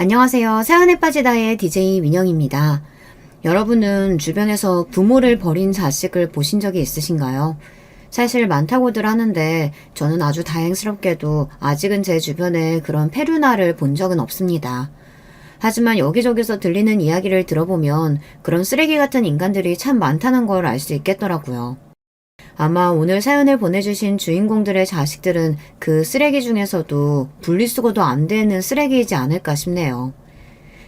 안녕하세요. 사연에 빠지다의 DJ 민영입니다. 여러분은 주변에서 부모를 버린 자식을 보신 적이 있으신가요? 사실 많다고들 하는데 저는 아주 다행스럽게도 아직은 제 주변에 그런 페루나를 본 적은 없습니다. 하지만 여기저기서 들리는 이야기를 들어보면 그런 쓰레기 같은 인간들이 참 많다는 걸 알 수 있겠더라고요. 아마 오늘 사연을 보내주신 주인공들의 자식들은 그 쓰레기 중에서도 분리수거도 안 되는 쓰레기이지 않을까 싶네요.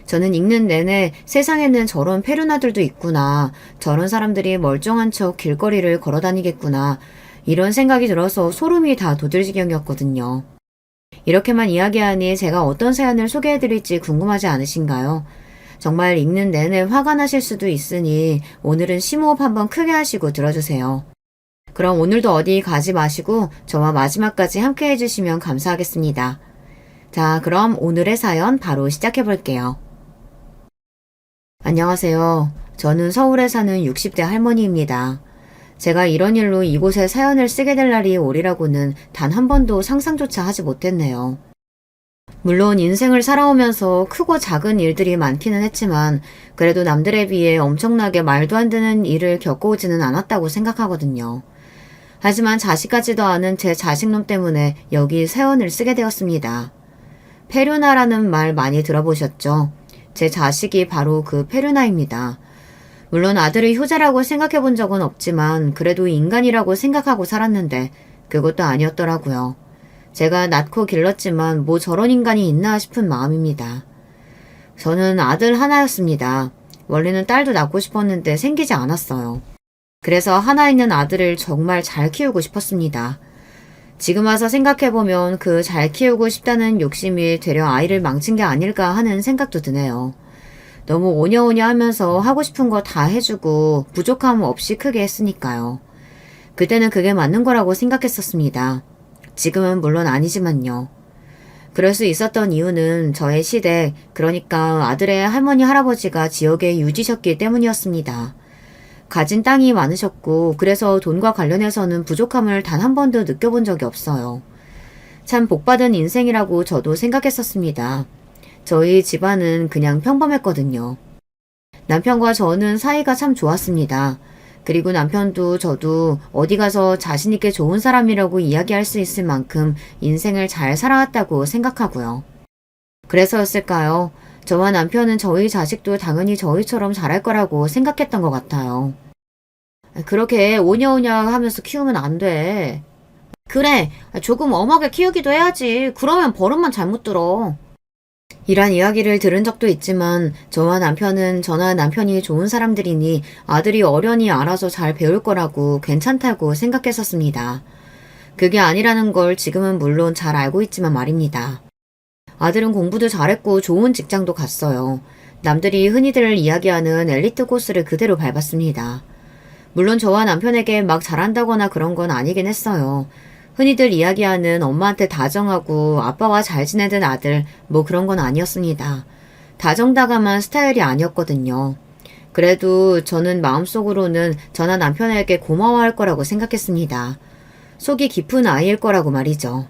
저는 읽는 내내 세상에는 저런 페루나들도 있구나, 저런 사람들이 멀쩡한 척 길거리를 걸어다니겠구나, 이런 생각이 들어서 소름이 다 돋을 지경이었거든요. 이렇게만 이야기하니 제가 어떤 사연을 소개해드릴지 궁금하지 않으신가요? 정말 읽는 내내 화가 나실 수도 있으니 오늘은 심호흡 한번 크게 하시고 들어주세요. 그럼 오늘도 어디 가지 마시고 저와 마지막까지 함께 해주시면 감사하겠습니다. 자, 그럼 오늘의 사연 바로 시작해 볼게요. 안녕하세요. 저는 서울에 사는 60대 할머니입니다. 제가 이런 일로 이곳에 사연을 쓰게 될 날이 오리라고는 단 한 번도 상상조차 하지 못했네요. 물론 인생을 살아오면서 크고 작은 일들이 많기는 했지만 그래도 남들에 비해 엄청나게 말도 안 되는 일을 겪어오지는 않았다고 생각하거든요. 하지만 자식까지도 아는 제 자식놈 때문에 여기 사연을 쓰게 되었습니다. 페루나라는 말 많이 들어보셨죠? 제 자식이 바로 그 페루나입니다. 물론 아들을 효자라고 생각해 본 적은 없지만 그래도 인간이라고 생각하고 살았는데 그것도 아니었더라고요. 제가 낳고 길렀지만 뭐 저런 인간이 있나 싶은 마음입니다. 저는 아들 하나였습니다. 원래는 딸도 낳고 싶었는데 생기지 않았어요. 그래서 하나 있는 아들을 정말 잘 키우고 싶었습니다. 지금 와서 생각해보면 그 잘 키우고 싶다는 욕심이 되려 아이를 망친 게 아닐까 하는 생각도 드네요. 너무 오냐오냐 하면서 하고 싶은 거 다 해주고 부족함 없이 크게 했으니까요. 그때는 그게 맞는 거라고 생각했었습니다. 지금은 물론 아니지만요. 그럴 수 있었던 이유는 저의 시댁, 그러니까 아들의 할머니 할아버지가 지역에 유지셨기 때문이었습니다. 가진 땅이 많으셨고 그래서 돈과 관련해서는 부족함을 단 한 번도 느껴본 적이 없어요. 참 복받은 인생이라고 저도 생각했었습니다. 저희 집안은 그냥 평범했거든요. 남편과 저는 사이가 참 좋았습니다. 그리고 남편도 저도 어디 가서 자신있게 좋은 사람이라고 이야기할 수 있을 만큼 인생을 잘 살아왔다고 생각하고요. 그래서였을까요? 저와 남편은 저희 자식도 당연히 저희처럼 잘할 거라고 생각했던 것 같아요. 그렇게 오냐오냐 하면서 키우면 안 돼. 그래, 조금 엄하게 키우기도 해야지. 그러면 버릇만 잘못 들어. 이란 이야기를 들은 적도 있지만 저와 남편이 좋은 사람들이니 아들이 어련히 알아서 잘 배울 거라고 괜찮다고 생각했었습니다. 그게 아니라는 걸 지금은 물론 잘 알고 있지만 말입니다. 아들은 공부도 잘했고 좋은 직장도 갔어요. 남들이 흔히들 이야기하는 엘리트 코스를 그대로 밟았습니다. 물론 저와 남편에게 막 잘한다거나 그런 건 아니긴 했어요. 흔히들 이야기하는 엄마한테 다정하고 아빠와 잘 지내던 아들, 뭐 그런 건 아니었습니다. 다정다감한 스타일이 아니었거든요. 그래도 저는 마음속으로는 저나 남편에게 고마워할 거라고 생각했습니다. 속이 깊은 아이일 거라고 말이죠.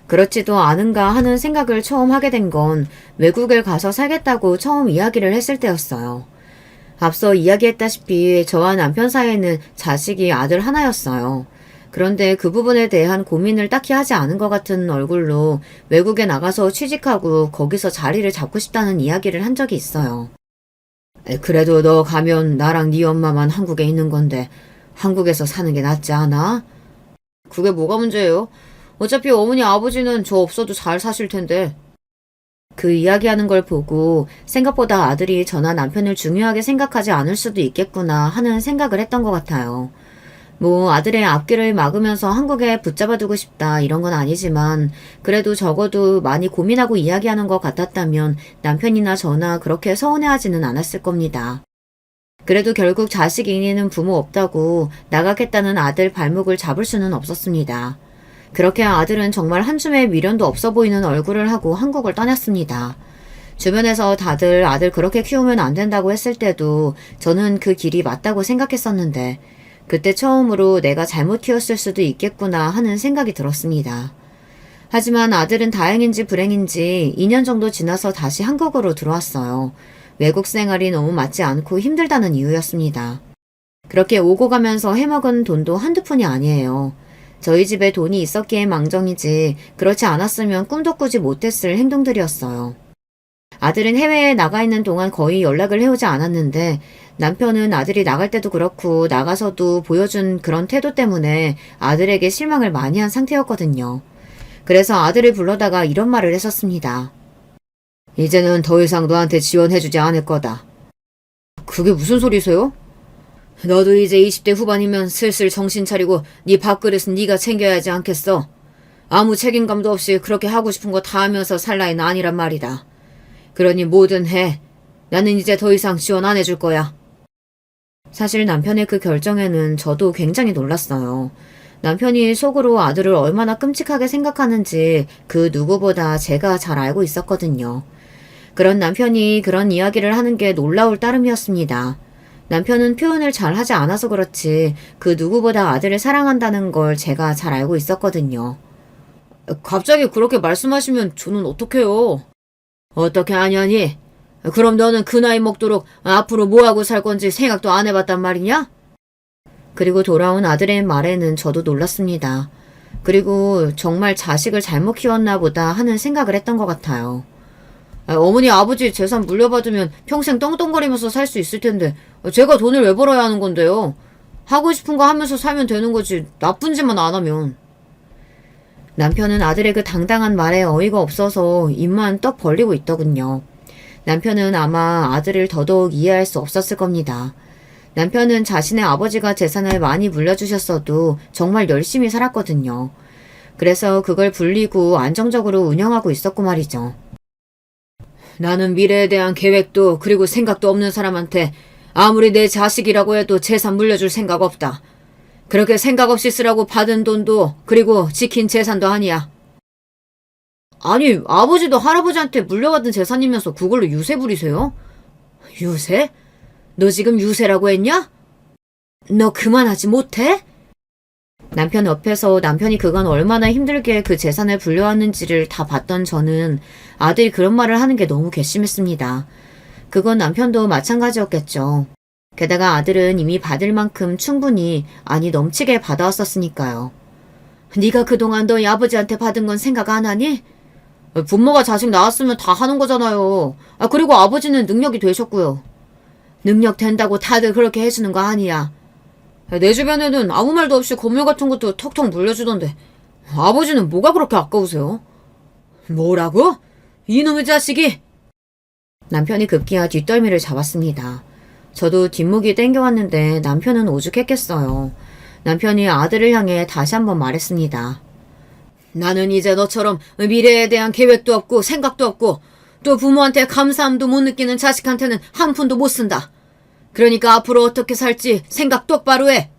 그렇지도 않은가 하는 생각을 처음 하게 된 건 외국을 가서 살겠다고 처음 이야기를 했을 때였어요. 앞서 이야기했다시피 저와 남편 사이에는 자식이 아들 하나였어요. 그런데 그 부분에 대한 고민을 딱히 하지 않은 것 같은 얼굴로 외국에 나가서 취직하고 거기서 자리를 잡고 싶다는 이야기를 한 적이 있어요. 그래도 너 가면 나랑 네 엄마만 한국에 있는 건데 한국에서 사는 게 낫지 않아? 그게 뭐가 문제예요? 어차피 어머니 아버지는 저 없어도 잘 사실 텐데. 그 이야기하는 걸 보고 생각보다 아들이 저나 남편을 중요하게 생각하지 않을 수도 있겠구나 하는 생각을 했던 것 같아요. 뭐 아들의 앞길을 막으면서 한국에 붙잡아두고 싶다 이런 건 아니지만 그래도 적어도 많이 고민하고 이야기하는 것 같았다면 남편이나 저나 그렇게 서운해하지는 않았을 겁니다. 그래도 결국 자식 인이는 부모 없다고 나가겠다는 아들 발목을 잡을 수는 없었습니다. 그렇게 아들은 정말 한 줌의 미련도 없어 보이는 얼굴을 하고 한국을 떠났습니다. 주변에서 다들 아들 그렇게 키우면 안 된다고 했을 때도 저는 그 길이 맞다고 생각했었는데 그때 처음으로 내가 잘못 키웠을 수도 있겠구나 하는 생각이 들었습니다. 하지만 아들은 다행인지 불행인지 2년 정도 지나서 다시 한국으로 들어왔어요. 외국 생활이 너무 맞지 않고 힘들다는 이유였습니다. 그렇게 오고 가면서 해먹은 돈도 한두 푼이 아니에요. 저희 집에 돈이 있었기에 망정이지 그렇지 않았으면 꿈도 꾸지 못했을 행동들이었어요. 아들은 해외에 나가 있는 동안 거의 연락을 해오지 않았는데 남편은 아들이 나갈 때도 그렇고 나가서도 보여준 그런 태도 때문에 아들에게 실망을 많이 한 상태였거든요. 그래서 아들을 불러다가 이런 말을 했었습니다. 이제는 더 이상 너한테 지원해주지 않을 거다. 그게 무슨 소리세요? 너도 이제 20대 후반이면 슬슬 정신 차리고 네 밥그릇은 네가 챙겨야 하지 않겠어? 아무 책임감도 없이 그렇게 하고 싶은 거 다 하면서 살 나이는 아니란 말이다. 그러니 뭐든 해. 나는 이제 더 이상 지원 안 해줄 거야. 사실 남편의 그 결정에는 저도 굉장히 놀랐어요. 남편이 속으로 아들을 얼마나 끔찍하게 생각하는지 그 누구보다 제가 잘 알고 있었거든요. 그런 남편이 그런 이야기를 하는 게 놀라울 따름이었습니다. 남편은 표현을 잘 하지 않아서 그렇지 그 누구보다 아들을 사랑한다는 걸 제가 잘 알고 있었거든요. 갑자기 그렇게 말씀하시면 저는 어떡해요? 어떻게 아냐니? 그럼 너는 그 나이 먹도록 앞으로 뭐하고 살 건지 생각도 안 해봤단 말이냐? 그리고 돌아온 아들의 말에는 저도 놀랐습니다. 그리고 정말 자식을 잘못 키웠나 보다 하는 생각을 했던 것 같아요. 어머니 아버지 재산 물려받으면 평생 떵떵거리면서 살 수 있을 텐데 제가 돈을 왜 벌어야 하는 건데요? 하고 싶은 거 하면서 살면 되는 거지 나쁜 짓만 안 하면. 남편은 아들의 그 당당한 말에 어이가 없어서 입만 떡 벌리고 있더군요. 남편은 아마 아들을 더더욱 이해할 수 없었을 겁니다. 남편은 자신의 아버지가 재산을 많이 물려주셨어도 정말 열심히 살았거든요. 그래서 그걸 불리고 안정적으로 운영하고 있었고 말이죠. 나는 미래에 대한 계획도 그리고 생각도 없는 사람한테 아무리 내 자식이라고 해도 재산 물려줄 생각 없다. 그렇게 생각 없이 쓰라고 받은 돈도 그리고 지킨 재산도 아니야. 아니 아버지도 할아버지한테 물려받은 재산이면서 그걸로 유세 부리세요? 유세? 너 지금 유세라고 했냐? 너 그만하지 못해? 남편 옆에서 남편이 그간 얼마나 힘들게 그 재산을 불려왔는지를 다 봤던 저는 아들이 그런 말을 하는 게 너무 괘씸했습니다. 그건 남편도 마찬가지였겠죠. 게다가 아들은 이미 받을 만큼 충분히 아니 넘치게 받아왔었으니까요. 네가 그동안 너희 아버지한테 받은 건 생각 안 하니? 부모가 자식 낳았으면 다 하는 거잖아요. 그리고 아버지는 능력이 되셨고요. 능력 된다고 다들 그렇게 해주는 거 아니야. 내 주변에는 아무 말도 없이 건물 같은 것도 턱턱 물려주던데 아버지는 뭐가 그렇게 아까우세요? 뭐라고? 이놈의 자식이! 남편이 급기야 뒷덜미를 잡았습니다. 저도 뒷목이 땡겨왔는데 남편은 오죽했겠어요. 남편이 아들을 향해 다시 한번 말했습니다. 나는 이제 너처럼 미래에 대한 계획도 없고 생각도 없고 또 부모한테 감사함도 못 느끼는 자식한테는 한 푼도 못 쓴다. 그러니까 앞으로 어떻게 살지 생각 똑바로 해.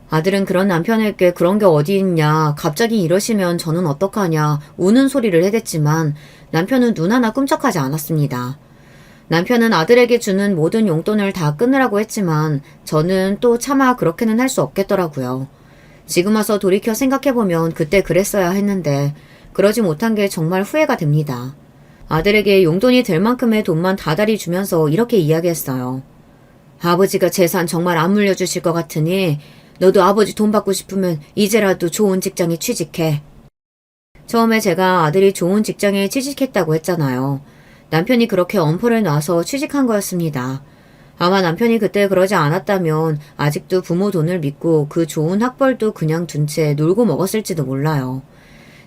아들은 그런 남편에게 그런 게 어디 있냐, 갑자기 이러시면 저는 어떡하냐 우는 소리를 해댔지만 남편은 눈 하나 꿈쩍하지 않았습니다. 남편은 아들에게 주는 모든 용돈을 다 끊으라고 했지만 저는 또 차마 그렇게는 할 수 없겠더라고요. 지금 와서 돌이켜 생각해보면 그때 그랬어야 했는데 그러지 못한 게 정말 후회가 됩니다. 아들에게 용돈이 될 만큼의 돈만 다달이 주면서 이렇게 이야기했어요. 아버지가 재산 정말 안 물려주실 것 같으니 너도 아버지 돈 받고 싶으면 이제라도 좋은 직장에 취직해. 처음에 제가 아들이 좋은 직장에 취직했다고 했잖아요. 남편이 그렇게 엄포를 놔서 취직한 거였습니다. 아마 남편이 그때 그러지 않았다면 아직도 부모 돈을 믿고 그 좋은 학벌도 그냥 둔 채 놀고 먹었을지도 몰라요.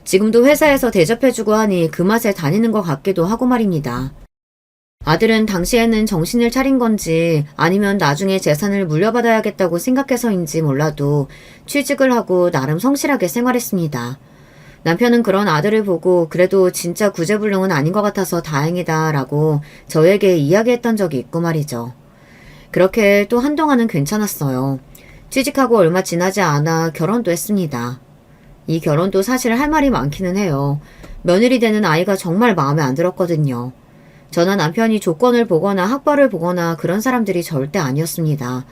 지금도 회사에서 대접해주고 하니 그 맛에 다니는 것 같기도 하고 말입니다. 아들은 당시에는 정신을 차린 건지 아니면 나중에 재산을 물려받아야겠다고 생각해서인지 몰라도 취직을 하고 나름 성실하게 생활했습니다. 남편은 그런 아들을 보고 그래도 진짜 구제불능은 아닌 것 같아서 다행이다 라고 저에게 이야기했던 적이 있고 말이죠. 그렇게 또 한동안은 괜찮았어요. 취직하고 얼마 지나지 않아 결혼도 했습니다. 이 결혼도 사실 할 말이 많기는 해요. 며느리 되는 아이가 정말 마음에 안 들었거든요. 저나 남편이 조건을 보거나 학벌을 보거나 그런 사람들이 절대 아니었습니다.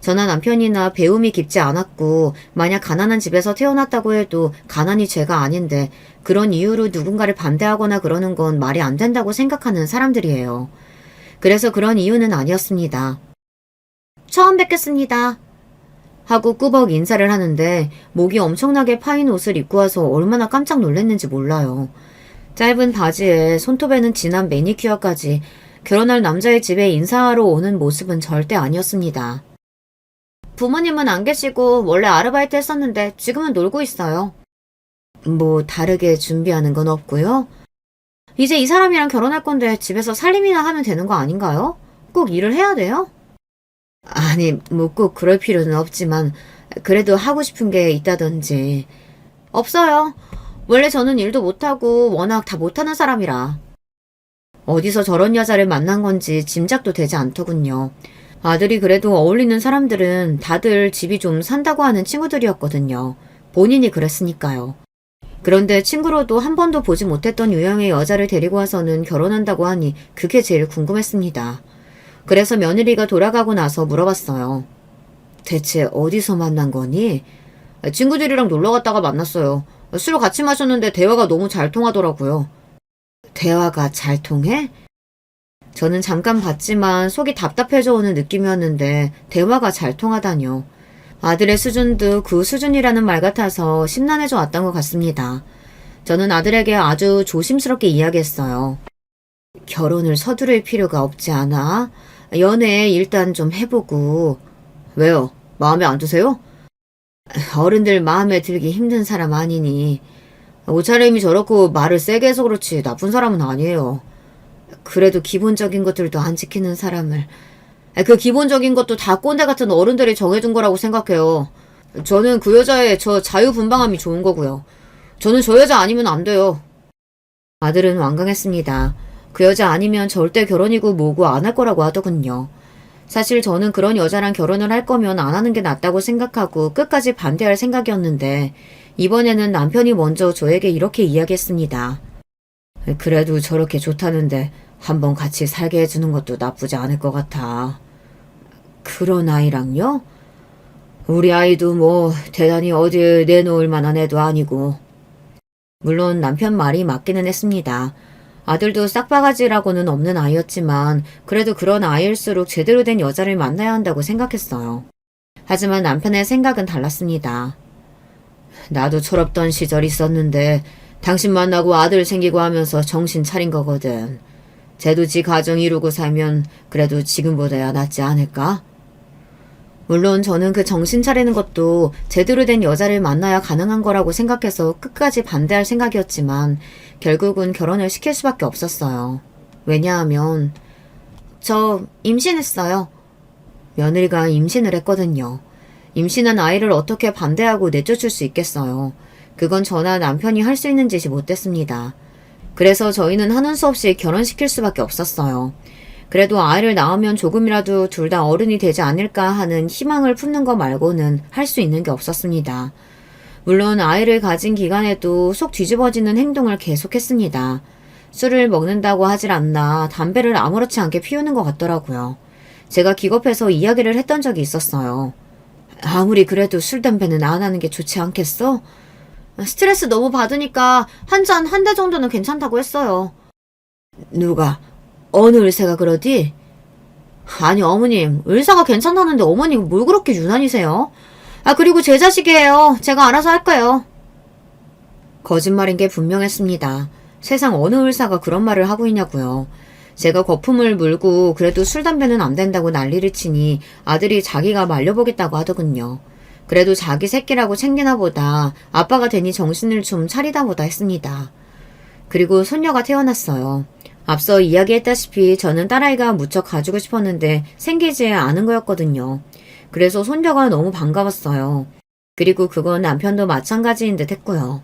저나 남편이나 배움이 깊지 않았고 만약 가난한 집에서 태어났다고 해도 가난이 죄가 아닌데 그런 이유로 누군가를 반대하거나 그러는 건 말이 안 된다고 생각하는 사람들이에요. 그래서 그런 이유는 아니었습니다. 처음 뵙겠습니다. 하고 꾸벅 인사를 하는데 목이 엄청나게 파인 옷을 입고 와서 얼마나 깜짝 놀랐는지 몰라요. 짧은 바지에 손톱에는 진한 매니큐어까지 결혼할 남자의 집에 인사하러 오는 모습은 절대 아니었습니다. 부모님은 안 계시고 원래 아르바이트 했었는데 지금은 놀고 있어요. 뭐 다르게 준비하는 건 없고요. 이제 이 사람이랑 결혼할 건데 집에서 살림이나 하면 되는 거 아닌가요? 꼭 일을 해야 돼요? 아니, 뭐 꼭 그럴 필요는 없지만 그래도 하고 싶은 게 있다든지. 없어요. 원래 저는 일도 못하고 워낙 다 못하는 사람이라. 어디서 저런 여자를 만난 건지 짐작도 되지 않더군요. 아들이 그래도 어울리는 사람들은 다들 집이 좀 산다고 하는 친구들이었거든요. 본인이 그랬으니까요. 그런데 친구로도 한 번도 보지 못했던 유형의 여자를 데리고 와서는 결혼한다고 하니 그게 제일 궁금했습니다. 그래서 며느리가 돌아가고 나서 물어봤어요. 대체 어디서 만난 거니? 친구들이랑 놀러 갔다가 만났어요. 술 같이 마셨는데 대화가 너무 잘 통하더라고요. 대화가 잘 통해? 저는 잠깐 봤지만 속이 답답해져 오는 느낌이었는데 대화가 잘 통하다뇨. 아들의 수준도 그 수준이라는 말 같아서 심란해져 왔던 것 같습니다. 저는 아들에게 아주 조심스럽게 이야기했어요. 결혼을 서두를 필요가 없지 않아? 연애 일단 좀 해보고. 왜요? 마음에 안 드세요? 어른들 마음에 들기 힘든 사람 아니니. 옷차림이 저렇고 말을 세게 해서 그렇지 나쁜 사람은 아니에요. 그래도 기본적인 것들도 안 지키는 사람을. 그 기본적인 것도 다 꼰대 같은 어른들이 정해준 거라고 생각해요. 저는 그 여자의 저 자유분방함이 좋은 거고요. 저는 저 여자 아니면 안 돼요. 아들은 완강했습니다. 그 여자 아니면 절대 결혼이고 뭐고 안 할 거라고 하더군요. 사실 저는 그런 여자랑 결혼을 할 거면 안 하는 게 낫다고 생각하고 끝까지 반대할 생각이었는데 이번에는 남편이 먼저 저에게 이렇게 이야기했습니다. 그래도 저렇게 좋다는데 한번 같이 살게 해주는 것도 나쁘지 않을 것 같아. 그런 아이랑요? 우리 아이도 뭐 대단히 어딜 내놓을 만한 애도 아니고. 물론 남편 말이 맞기는 했습니다. 아들도 싹바가지라고는 없는 아이였지만 그래도 그런 아이일수록 제대로 된 여자를 만나야 한다고 생각했어요. 하지만 남편의 생각은 달랐습니다. 나도 철없던 시절이 있었는데 당신 만나고 아들 생기고 하면서 정신 차린 거거든. 쟤도 지 가정 이루고 살면 그래도 지금보다야 낫지 않을까? 물론 저는 그 정신 차리는 것도 제대로 된 여자를 만나야 가능한 거라고 생각해서 끝까지 반대할 생각이었지만 결국은 결혼을 시킬 수밖에 없었어요. 왜냐하면 저 임신했어요. 며느리가 임신을 했거든요. 임신한 아이를 어떻게 반대하고 내쫓을 수 있겠어요. 그건 저나 남편이 할 수 있는 짓이 못 됐습니다. 그래서 저희는 하는 수 없이 결혼시킬 수밖에 없었어요. 그래도 아이를 낳으면 조금이라도 둘 다 어른이 되지 않을까 하는 희망을 품는 거 말고는 할 수 있는 게 없었습니다. 물론 아이를 가진 기간에도 속 뒤집어지는 행동을 계속했습니다. 술을 먹는다고 하질 않나 담배를 아무렇지 않게 피우는 것 같더라고요. 제가 기겁해서 이야기를 했던 적이 있었어요. 아무리 그래도 술, 담배는 안 하는 게 좋지 않겠어? 스트레스 너무 받으니까 한 잔 한 대 정도는 괜찮다고 했어요. 누가? 어느 의사가 그러디? 아니 어머님, 의사가 괜찮다는데 어머님 뭘 그렇게 유난이세요? 그리고 제 자식이에요. 제가 알아서 할까요? 거짓말인 게 분명했습니다. 세상 어느 의사가 그런 말을 하고 있냐고요. 제가 거품을 물고 그래도 술, 담배는 안 된다고 난리를 치니 아들이 자기가 말려보겠다고 하더군요. 그래도 자기 새끼라고 챙기나 보다 아빠가 되니 정신을 좀 차리다 보다 했습니다. 그리고 손녀가 태어났어요. 앞서 이야기했다시피 저는 딸아이가 무척 가지고 싶었는데 생기지 않은 거였거든요. 그래서 손녀가 너무 반가웠어요. 그리고 그건 남편도 마찬가지인 듯 했고요.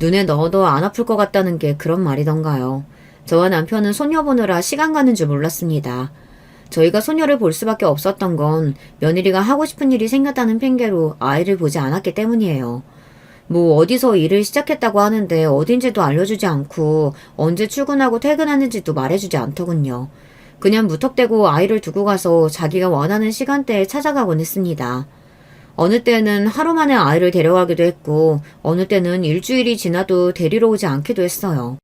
눈에 넣어도 안 아플 것 같다는 게 그런 말이던가요. 저와 남편은 손녀 보느라 시간 가는 줄 몰랐습니다. 저희가 손녀를 볼 수밖에 없었던 건 며느리가 하고 싶은 일이 생겼다는 핑계로 아이를 보지 않았기 때문이에요. 뭐 어디서 일을 시작했다고 하는데 어딘지도 알려주지 않고 언제 출근하고 퇴근하는지도 말해주지 않더군요. 그냥 무턱대고 아이를 두고 가서 자기가 원하는 시간대에 찾아가곤 했습니다. 어느 때는 하루 만에 아이를 데려가기도 했고 어느 때는 일주일이 지나도 데리러 오지 않기도 했어요.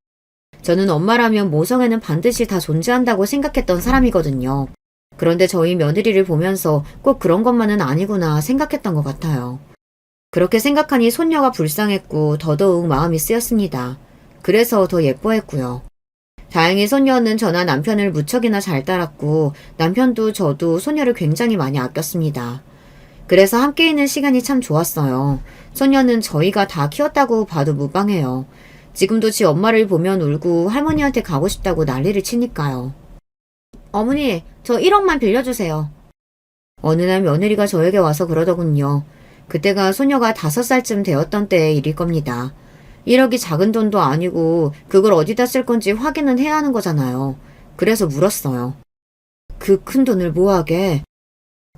저는 엄마라면 모성애는 반드시 다 존재한다고 생각했던 사람이거든요. 그런데 저희 며느리를 보면서 꼭 그런 것만은 아니구나 생각했던 것 같아요. 그렇게 생각하니 손녀가 불쌍했고 더더욱 마음이 쓰였습니다. 그래서 더 예뻐했고요. 다행히 손녀는 저나 남편을 무척이나 잘 따랐고 남편도 저도 손녀를 굉장히 많이 아꼈습니다. 그래서 함께 있는 시간이 참 좋았어요. 손녀는 저희가 다 키웠다고 봐도 무방해요. 지금도 지 엄마를 보면 울고 할머니한테 가고 싶다고 난리를 치니까요. 어머니, 저 1억만 빌려주세요. 어느 날 며느리가 저에게 와서 그러더군요. 그때가 소녀가 5살쯤 되었던 때의 일일 겁니다. 1억이 작은 돈도 아니고 그걸 어디다 쓸 건지 확인은 해야 하는 거잖아요. 그래서 물었어요. 그 큰 돈을 뭐하게?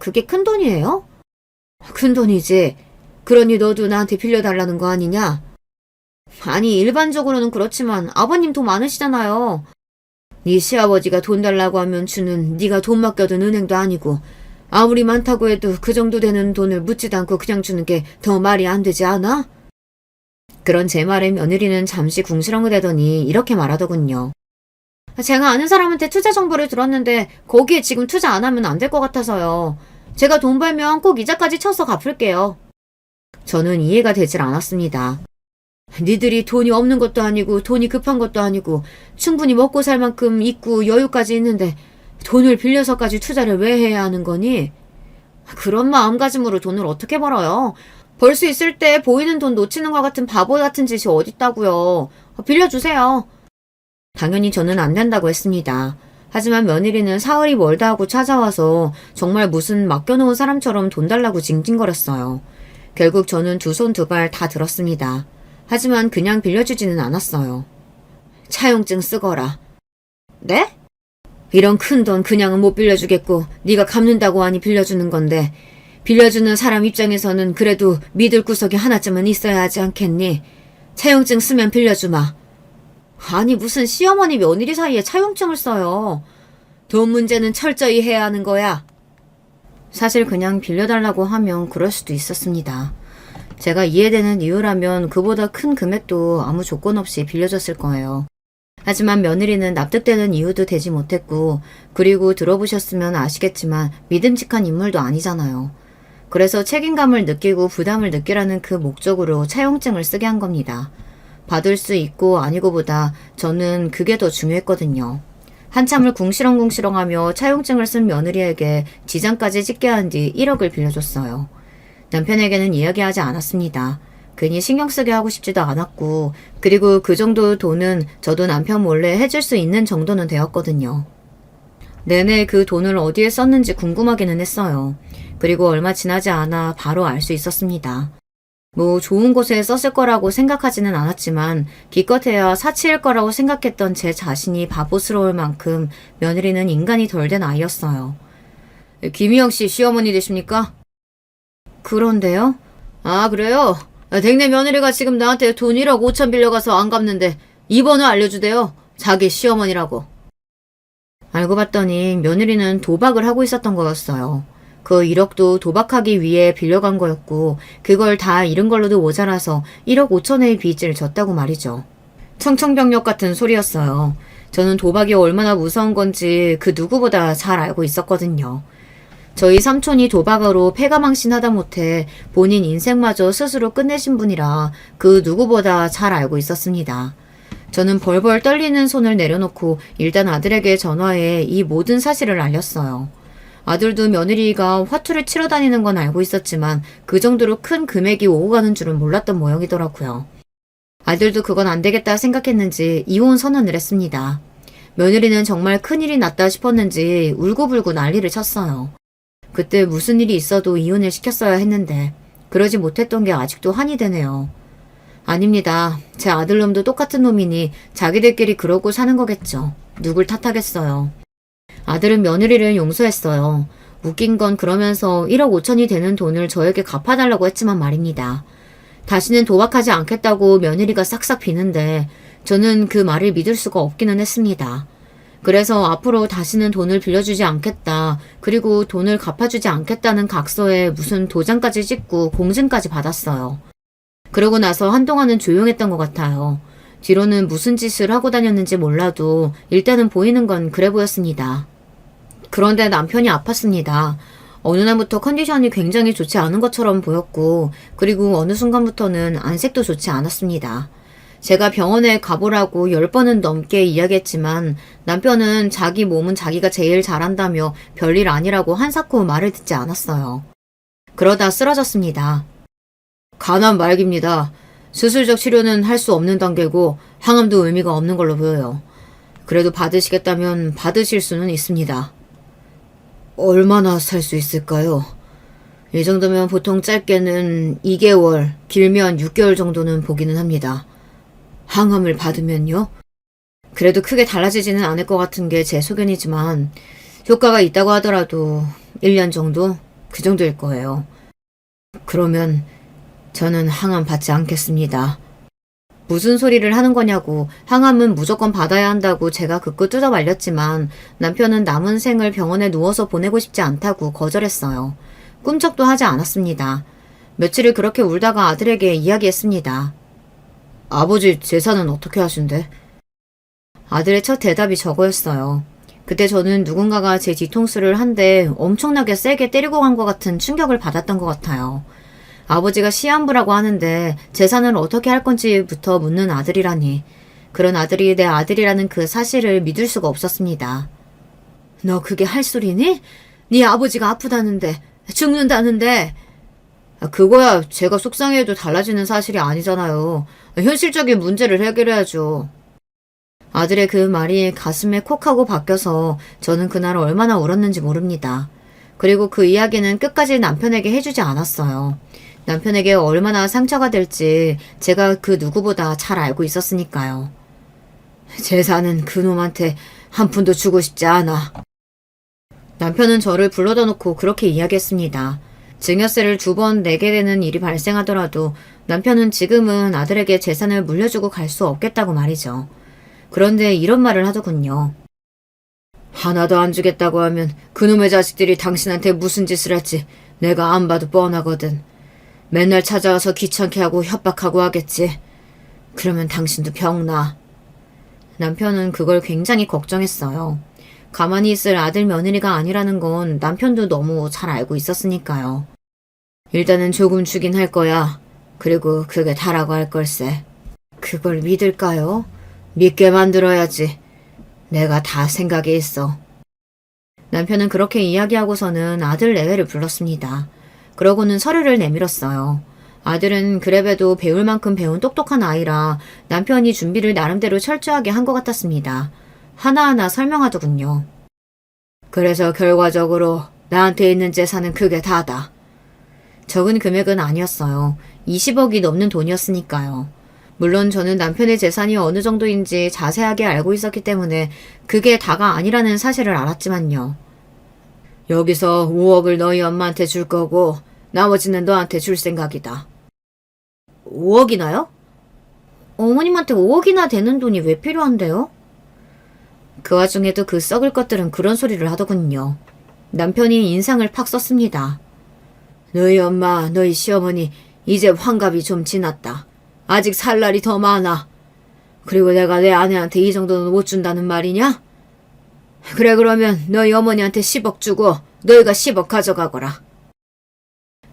그게 큰 돈이에요? 큰 돈이지. 그러니 너도 나한테 빌려달라는 거 아니냐? 아니, 일반적으로는 그렇지만 아버님 돈 많으시잖아요. 네 시아버지가 돈 달라고 하면 주는 네가 돈 맡겨둔 은행도 아니고 아무리 많다고 해도 그 정도 되는 돈을 묻지도 않고 그냥 주는 게 더 말이 안 되지 않아? 그런 제 말에 며느리는 잠시 궁시렁대더니 이렇게 말하더군요. 제가 아는 사람한테 투자 정보를 들었는데 거기에 지금 투자 안 하면 안 될 것 같아서요. 제가 돈 벌면 꼭 이자까지 쳐서 갚을게요. 저는 이해가 되질 않았습니다. 니들이 돈이 없는 것도 아니고 돈이 급한 것도 아니고 충분히 먹고 살 만큼 있고 여유까지 있는데 돈을 빌려서까지 투자를 왜 해야 하는 거니? 그런 마음가짐으로 돈을 어떻게 벌어요? 벌 수 있을 때 보이는 돈 놓치는 것 같은 바보 같은 짓이 어딨다고요. 빌려주세요. 당연히 저는 안 된다고 했습니다. 하지만 며느리는 사흘이 멀다 하고 찾아와서 정말 무슨 맡겨놓은 사람처럼 돈 달라고 징징거렸어요. 결국 저는 두 손 두 발 다 들었습니다. 하지만 그냥 빌려주지는 않았어요. 차용증 쓰거라. 네? 이런 큰 돈 그냥은 못 빌려주겠고 네가 갚는다고 하니 빌려주는 건데 빌려주는 사람 입장에서는 그래도 믿을 구석이 하나쯤은 있어야 하지 않겠니? 차용증 쓰면 빌려주마. 아니 무슨 시어머니 며느리 사이에 차용증을 써요. 돈 문제는 철저히 해야 하는 거야. 사실 그냥 빌려달라고 하면 그럴 수도 있었습니다. 제가 이해되는 이유라면 그보다 큰 금액도 아무 조건 없이 빌려줬을 거예요. 하지만 며느리는 납득되는 이유도 되지 못했고 그리고 들어보셨으면 아시겠지만 믿음직한 인물도 아니잖아요. 그래서 책임감을 느끼고 부담을 느끼라는 그 목적으로 차용증을 쓰게 한 겁니다. 받을 수 있고 아니고보다 저는 그게 더 중요했거든요. 한참을 궁시렁궁시렁하며 차용증을 쓴 며느리에게 지장까지 찍게 한 뒤 1억을 빌려줬어요. 남편에게는 이야기하지 않았습니다. 괜히 신경 쓰게 하고 싶지도 않았고 그리고 그 정도 돈은 저도 남편 몰래 해줄 수 있는 정도는 되었거든요. 내내 그 돈을 어디에 썼는지 궁금하기는 했어요. 그리고 얼마 지나지 않아 바로 알 수 있었습니다. 뭐 좋은 곳에 썼을 거라고 생각하지는 않았지만 기껏해야 사치일 거라고 생각했던 제 자신이 바보스러울 만큼 며느리는 인간이 덜 된 아이였어요. 김희영 씨 시어머니 되십니까? 그런데요? 아 그래요? 댁내 며느리가 지금 나한테 돈 1억 5천 빌려가서 안 갚는데 이 번호 알려주대요. 자기 시어머니라고. 알고 봤더니 며느리는 도박을 하고 있었던 거였어요. 그 1억도 도박하기 위해 빌려간 거였고 그걸 다 잃은 걸로도 모자라서 1억 5천의 빚을 졌다고 말이죠. 청천벽력 같은 소리였어요. 저는 도박이 얼마나 무서운 건지 그 누구보다 잘 알고 있었거든요. 저희 삼촌이 도박으로 패가망신하다 못해 본인 인생마저 스스로 끝내신 분이라 그 누구보다 잘 알고 있었습니다. 저는 벌벌 떨리는 손을 내려놓고 일단 아들에게 전화해 이 모든 사실을 알렸어요. 아들도 며느리가 화투를 치러 다니는 건 알고 있었지만 그 정도로 큰 금액이 오고 가는 줄은 몰랐던 모양이더라고요. 아들도 그건 안 되겠다 생각했는지 이혼 선언을 했습니다. 며느리는 정말 큰일이 났다 싶었는지 울고불고 난리를 쳤어요. 그때 무슨 일이 있어도 이혼을 시켰어야 했는데 그러지 못했던 게 아직도 한이 되네요. 아닙니다. 제 아들놈도 똑같은 놈이니 자기들끼리 그러고 사는 거겠죠. 누굴 탓하겠어요. 아들은 며느리를 용서했어요. 웃긴 건 그러면서 1억 5천이 되는 돈을 저에게 갚아달라고 했지만 말입니다. 다시는 도박하지 않겠다고 며느리가 싹싹 비는데 저는 그 말을 믿을 수가 없기는 했습니다. 그래서 앞으로 다시는 돈을 빌려주지 않겠다. 그리고 돈을 갚아주지 않겠다는 각서에 무슨 도장까지 찍고 공증까지 받았어요. 그러고 나서 한동안은 조용했던 것 같아요. 뒤로는 무슨 짓을 하고 다녔는지 몰라도 일단은 보이는 건 그래 보였습니다. 그런데 남편이 아팠습니다. 어느 날부터 컨디션이 굉장히 좋지 않은 것처럼 보였고, 그리고 어느 순간부터는 안색도 좋지 않았습니다. 제가 병원에 가보라고 10번은 넘게 이야기했지만 남편은 자기 몸은 자기가 제일 잘한다며 별일 아니라고 한사코 말을 듣지 않았어요. 그러다 쓰러졌습니다. 간암 말기입니다. 수술적 치료는 할 수 없는 단계고 항암도 의미가 없는 걸로 보여요. 그래도 받으시겠다면 받으실 수는 있습니다. 얼마나 살 수 있을까요? 이 정도면 보통 짧게는 2개월, 길면 6개월 정도는 보기는 합니다. 항암을 받으면요? 그래도 크게 달라지지는 않을 것 같은 게 제 소견이지만 효과가 있다고 하더라도 1년 정도? 그 정도일 거예요. 그러면 저는 항암 받지 않겠습니다. 무슨 소리를 하는 거냐고 항암은 무조건 받아야 한다고 제가 극구 뜯어 말렸지만 남편은 남은 생을 병원에 누워서 보내고 싶지 않다고 거절했어요. 꿈쩍도 하지 않았습니다. 며칠을 그렇게 울다가 아들에게 이야기했습니다. 아버지 재산은 어떻게 하신대? 아들의 첫 대답이 저거였어요. 그때 저는 누군가가 제 뒤통수를 한 대 엄청나게 세게 때리고 간 것 같은 충격을 받았던 것 같아요. 아버지가 시한부라고 하는데 재산을 어떻게 할 건지부터 묻는 아들이라니. 그런 아들이 내 아들이라는 그 사실을 믿을 수가 없었습니다. 너 그게 할 소리니? 네 아버지가 아프다는데, 죽는다는데. 그거야 제가 속상해도 달라지는 사실이 아니잖아요. 현실적인 문제를 해결해야죠. 아들의 그 말이 가슴에 콕 하고 박혀서 저는 그날 얼마나 울었는지 모릅니다. 그리고 그 이야기는 끝까지 남편에게 해주지 않았어요. 남편에게 얼마나 상처가 될지 제가 그 누구보다 잘 알고 있었으니까요. 재산은 그놈한테 한 푼도 주고 싶지 않아. 남편은 저를 불러다 놓고 그렇게 이야기했습니다. 증여세를 2번 내게 되는 일이 발생하더라도 남편은 지금은 아들에게 재산을 물려주고 갈 수 없겠다고 말이죠. 그런데 이런 말을 하더군요. 하나도 안 주겠다고 하면 그놈의 자식들이 당신한테 무슨 짓을 할지 내가 안 봐도 뻔하거든. 맨날 찾아와서 귀찮게 하고 협박하고 하겠지. 그러면 당신도 병나. 남편은 그걸 굉장히 걱정했어요. 가만히 있을 아들 며느리가 아니라는 건 남편도 너무 잘 알고 있었으니까요. 일단은 조금 주긴 할 거야. 그리고 그게 다라고 할 걸세. 그걸 믿을까요? 믿게 만들어야지. 내가 다 생각이 있어. 남편은 그렇게 이야기하고서는 아들 내외를 불렀습니다. 그러고는 서류를 내밀었어요. 아들은 그래봬도 배울 만큼 배운 똑똑한 아이라 남편이 준비를 나름대로 철저하게 한 것 같았습니다. 하나하나 설명하더군요. 그래서 결과적으로 나한테 있는 재산은 그게 다다. 적은 금액은 아니었어요. 20억이 넘는 돈이었으니까요. 물론 저는 남편의 재산이 어느 정도인지 자세하게 알고 있었기 때문에 그게 다가 아니라는 사실을 알았지만요. 여기서 5억을 너희 엄마한테 줄 거고 나머지는 너한테 줄 생각이다. 5억이나요? 어머님한테 5억이나 되는 돈이 왜 필요한데요? 그 와중에도 그 썩을 것들은 그런 소리를 하더군요. 남편이 인상을 팍 썼습니다. 너희 엄마, 너희 시어머니 이제 환갑이 좀 지났다. 아직 살 날이 더 많아. 그리고 내가 내 아내한테 이 정도는 못 준다는 말이냐? 그래 그러면 너희 어머니한테 10억 주고 너희가 10억 가져가거라.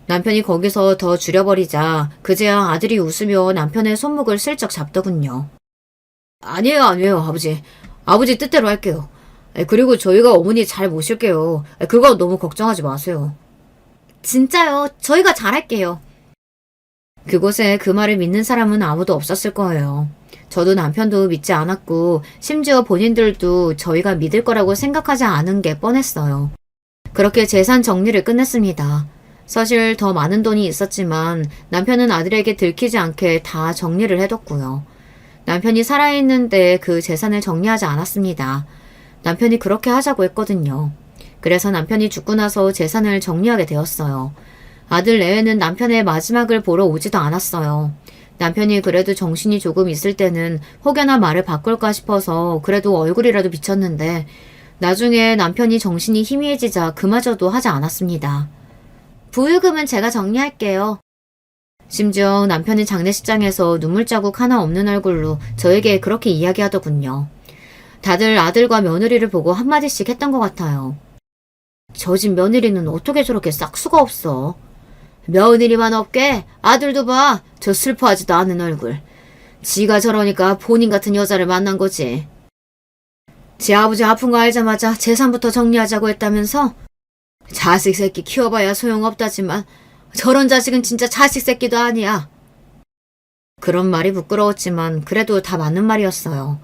남편이 거기서 더 줄여버리자 그제야 아들이 웃으며 남편의 손목을 슬쩍 잡더군요. 아니에요 아버지. 아버지 뜻대로 할게요. 그리고 저희가 어머니 잘 모실게요. 그거 너무 걱정하지 마세요. 진짜요. 저희가 잘할게요. 그곳에 그 말을 믿는 사람은 아무도 없었을 거예요. 저도 남편도 믿지 않았고 심지어 본인들도 저희가 믿을 거라고 생각하지 않은 게 뻔했어요. 그렇게 재산 정리를 끝냈습니다. 사실 더 많은 돈이 있었지만 남편은 아들에게 들키지 않게 다 정리를 해뒀고요. 남편이 살아있는데 그 재산을 정리하지 않았습니다. 남편이 그렇게 하자고 했거든요. 그래서 남편이 죽고 나서 재산을 정리하게 되었어요. 아들 내외는 남편의 마지막을 보러 오지도 않았어요. 남편이 그래도 정신이 조금 있을 때는 혹여나 말을 바꿀까 싶어서 그래도 얼굴이라도 비쳤는데 나중에 남편이 정신이 희미해지자 그마저도 하지 않았습니다. 부유금은 제가 정리할게요. 심지어 남편이 장례식장에서 눈물자국 하나 없는 얼굴로 저에게 그렇게 이야기하더군요. 다들 아들과 며느리를 보고 한마디씩 했던 것 같아요. 저 집 며느리는 어떻게 저렇게 싹수가 없어. 며느리만 없게 아들도 봐. 저 슬퍼하지도 않은 얼굴. 지가 저러니까 본인 같은 여자를 만난 거지. 지 아버지 아픈 거 알자마자 재산부터 정리하자고 했다면서? 자식 새끼 키워봐야 소용없다지만 저런 자식은 진짜 자식 새끼도 아니야. 그런 말이 부끄러웠지만 그래도 다 맞는 말이었어요.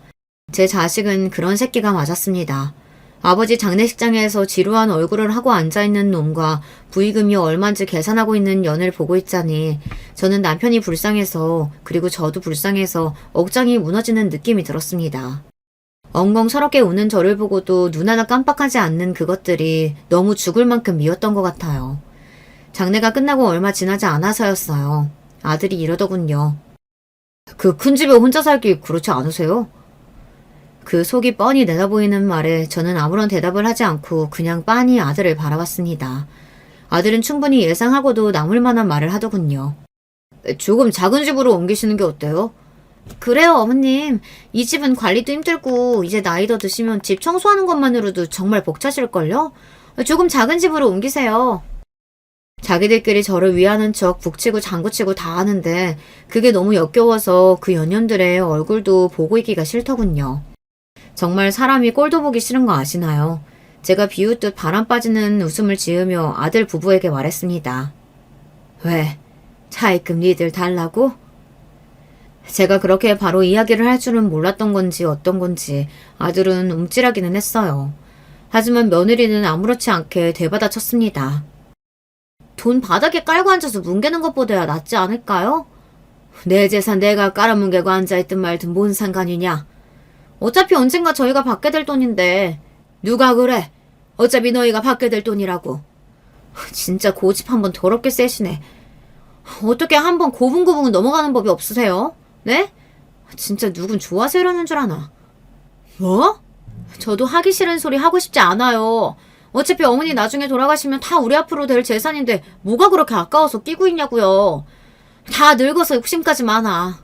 제 자식은 그런 새끼가 맞았습니다. 아버지 장례식장에서 지루한 얼굴을 하고 앉아있는 놈과 부의금이 얼만지 계산하고 있는 년을 보고 있자니 저는 남편이 불쌍해서 그리고 저도 불쌍해서 억장이 무너지는 느낌이 들었습니다. 엉엉 서럽게 우는 저를 보고도 눈 하나 깜빡하지 않는 그것들이 너무 죽을 만큼 미웠던 것 같아요. 장례가 끝나고 얼마 지나지 않아서였어요. 아들이 이러더군요. 그 큰 집에 혼자 살기 그렇지 않으세요? 그 속이 뻔히 내다보이는 말에 저는 아무런 대답을 하지 않고 그냥 빤히 아들을 바라봤습니다. 아들은 충분히 예상하고도 남을 만한 말을 하더군요. 조금 작은 집으로 옮기시는 게 어때요? 그래요, 어머님. 이 집은 관리도 힘들고 이제 나이 더 드시면 집 청소하는 것만으로도 정말 벅차실걸요? 조금 작은 집으로 옮기세요. 자기들끼리 저를 위하는 척 북치고 장구치고 다 하는데 그게 너무 역겨워서 그 연년들의 얼굴도 보고 있기가 싫더군요. 정말 사람이 꼴도 보기 싫은 거 아시나요? 제가 비웃듯 바람 빠지는 웃음을 지으며 아들 부부에게 말했습니다. 왜? 차입금 니들 달라고? 제가 그렇게 바로 이야기를 할 줄은 몰랐던 건지 어떤 건지 아들은 움찔하기는 했어요. 하지만 며느리는 아무렇지 않게 되받아쳤습니다. 돈 바닥에 깔고 앉아서 뭉개는 것보다야 낫지 않을까요? 내 재산 내가 깔아뭉개고 앉아있든 말든 뭔 상관이냐? 어차피 언젠가 저희가 받게 될 돈인데 누가 그래? 어차피 너희가 받게 될 돈이라고. 진짜 고집 한번 더럽게 세시네. 어떻게 한번 고분고분 넘어가는 법이 없으세요? 네? 진짜 누군 좋아서 이러는 줄 아나. 뭐? 저도 하기 싫은 소리 하고 싶지 않아요. 어차피 어머니 나중에 돌아가시면 다 우리 앞으로 될 재산인데 뭐가 그렇게 아까워서 끼고 있냐고요. 다 늙어서 욕심까지 많아.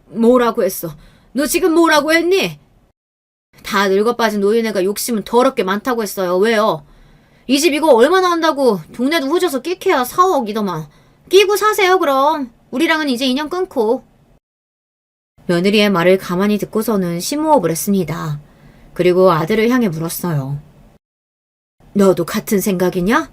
뭐라고 했어? 너 지금 뭐라고 했니? 다 늙어 빠진 노인네가 욕심은 더럽게 많다고 했어요. 왜요? 이 집 이거 얼마나 한다고 동네도 후져서 끼켜야 4억이더만. 끼고 사세요 그럼. 우리랑은 이제 인연 끊고. 며느리의 말을 가만히 듣고서는 심호흡을 했습니다. 그리고 아들을 향해 물었어요. 너도 같은 생각이냐?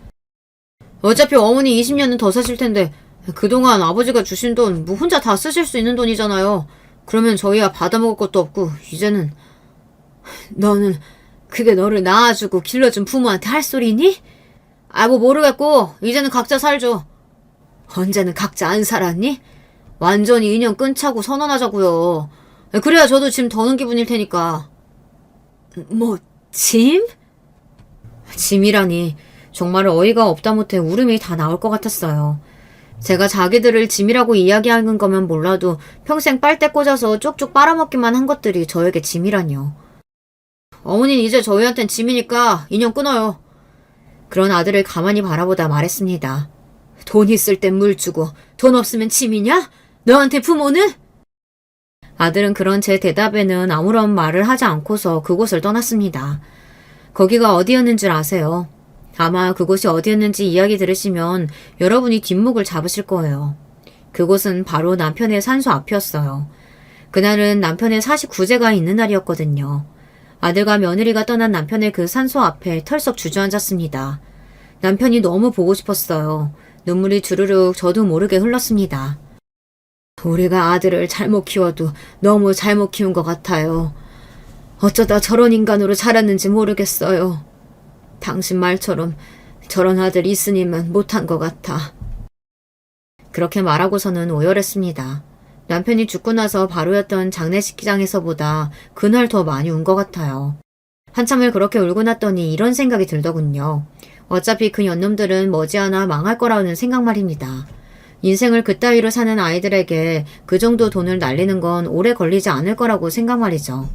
어차피 어머니 20년은 더 사실 텐데 그동안 아버지가 주신 돈 뭐 혼자 다 쓰실 수 있는 돈이잖아요. 그러면 저희야 받아먹을 것도 없고 이제는. 너는 그게 너를 낳아주고 길러준 부모한테 할 소리니? 뭐 모르겠고 이제는 각자 살죠. 언제는 각자 안 살았니? 완전히 인연 끊자고 선언하자고요. 그래야 저도 짐 더는 기분일 테니까. 뭐 짐? 짐이라니 정말 어이가 없다 못해 울음이 다 나올 것 같았어요. 제가 자기들을 짐이라고 이야기하는 거면 몰라도 평생 빨대 꽂아서 쪽쪽 빨아먹기만 한 것들이 저에게 짐이라뇨. 어머니는 이제 저희한텐 짐이니까 인연 끊어요. 그런 아들을 가만히 바라보다 말했습니다. 돈 있을 땐 물 주고 돈 없으면 짐이냐? 너한테 부모는? 아들은 그런 제 대답에는 아무런 말을 하지 않고서 그곳을 떠났습니다. 거기가 어디였는 줄 아세요? 아마 그곳이 어디였는지 이야기 들으시면 여러분이 뒷목을 잡으실 거예요. 그곳은 바로 남편의 산소 앞이었어요. 그날은 남편의 49제가 있는 날이었거든요. 아들과 며느리가 떠난 남편의 그 산소 앞에 털썩 주저앉았습니다. 남편이 너무 보고 싶었어요. 눈물이 주르륵 저도 모르게 흘렀습니다. 우리가 아들을 잘못 키워도 너무 잘못 키운 것 같아요. 어쩌다 저런 인간으로 자랐는지 모르겠어요. 당신 말처럼 저런 아들 있으니만 못한 것 같아. 그렇게 말하고서는 오열했습니다. 남편이 죽고 나서 바로였던 장례식장에서보다 그날 더 많이 운 것 같아요. 한참을 그렇게 울고 났더니 이런 생각이 들더군요. 어차피 그 연놈들은 머지않아 망할 거라는 생각 말입니다. 인생을 그따위로 사는 아이들에게 그 정도 돈을 날리는 건 오래 걸리지 않을 거라고 생각 말이죠.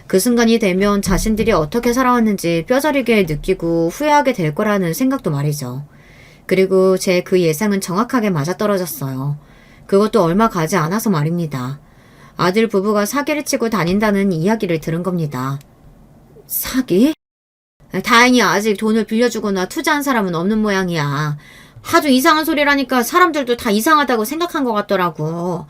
그 순간이 되면 자신들이 어떻게 살아왔는지 뼈저리게 느끼고 후회하게 될 거라는 생각도 말이죠. 그리고 제 그 예상은 정확하게 맞아떨어졌어요. 그것도 얼마 가지 않아서 말입니다. 아들 부부가 사기를 치고 다닌다는 이야기를 들은 겁니다. 사기? 다행히 아직 돈을 빌려주거나 투자한 사람은 없는 모양이야. 하도 이상한 소리라니까 사람들도 다 이상하다고 생각한 것 같더라고.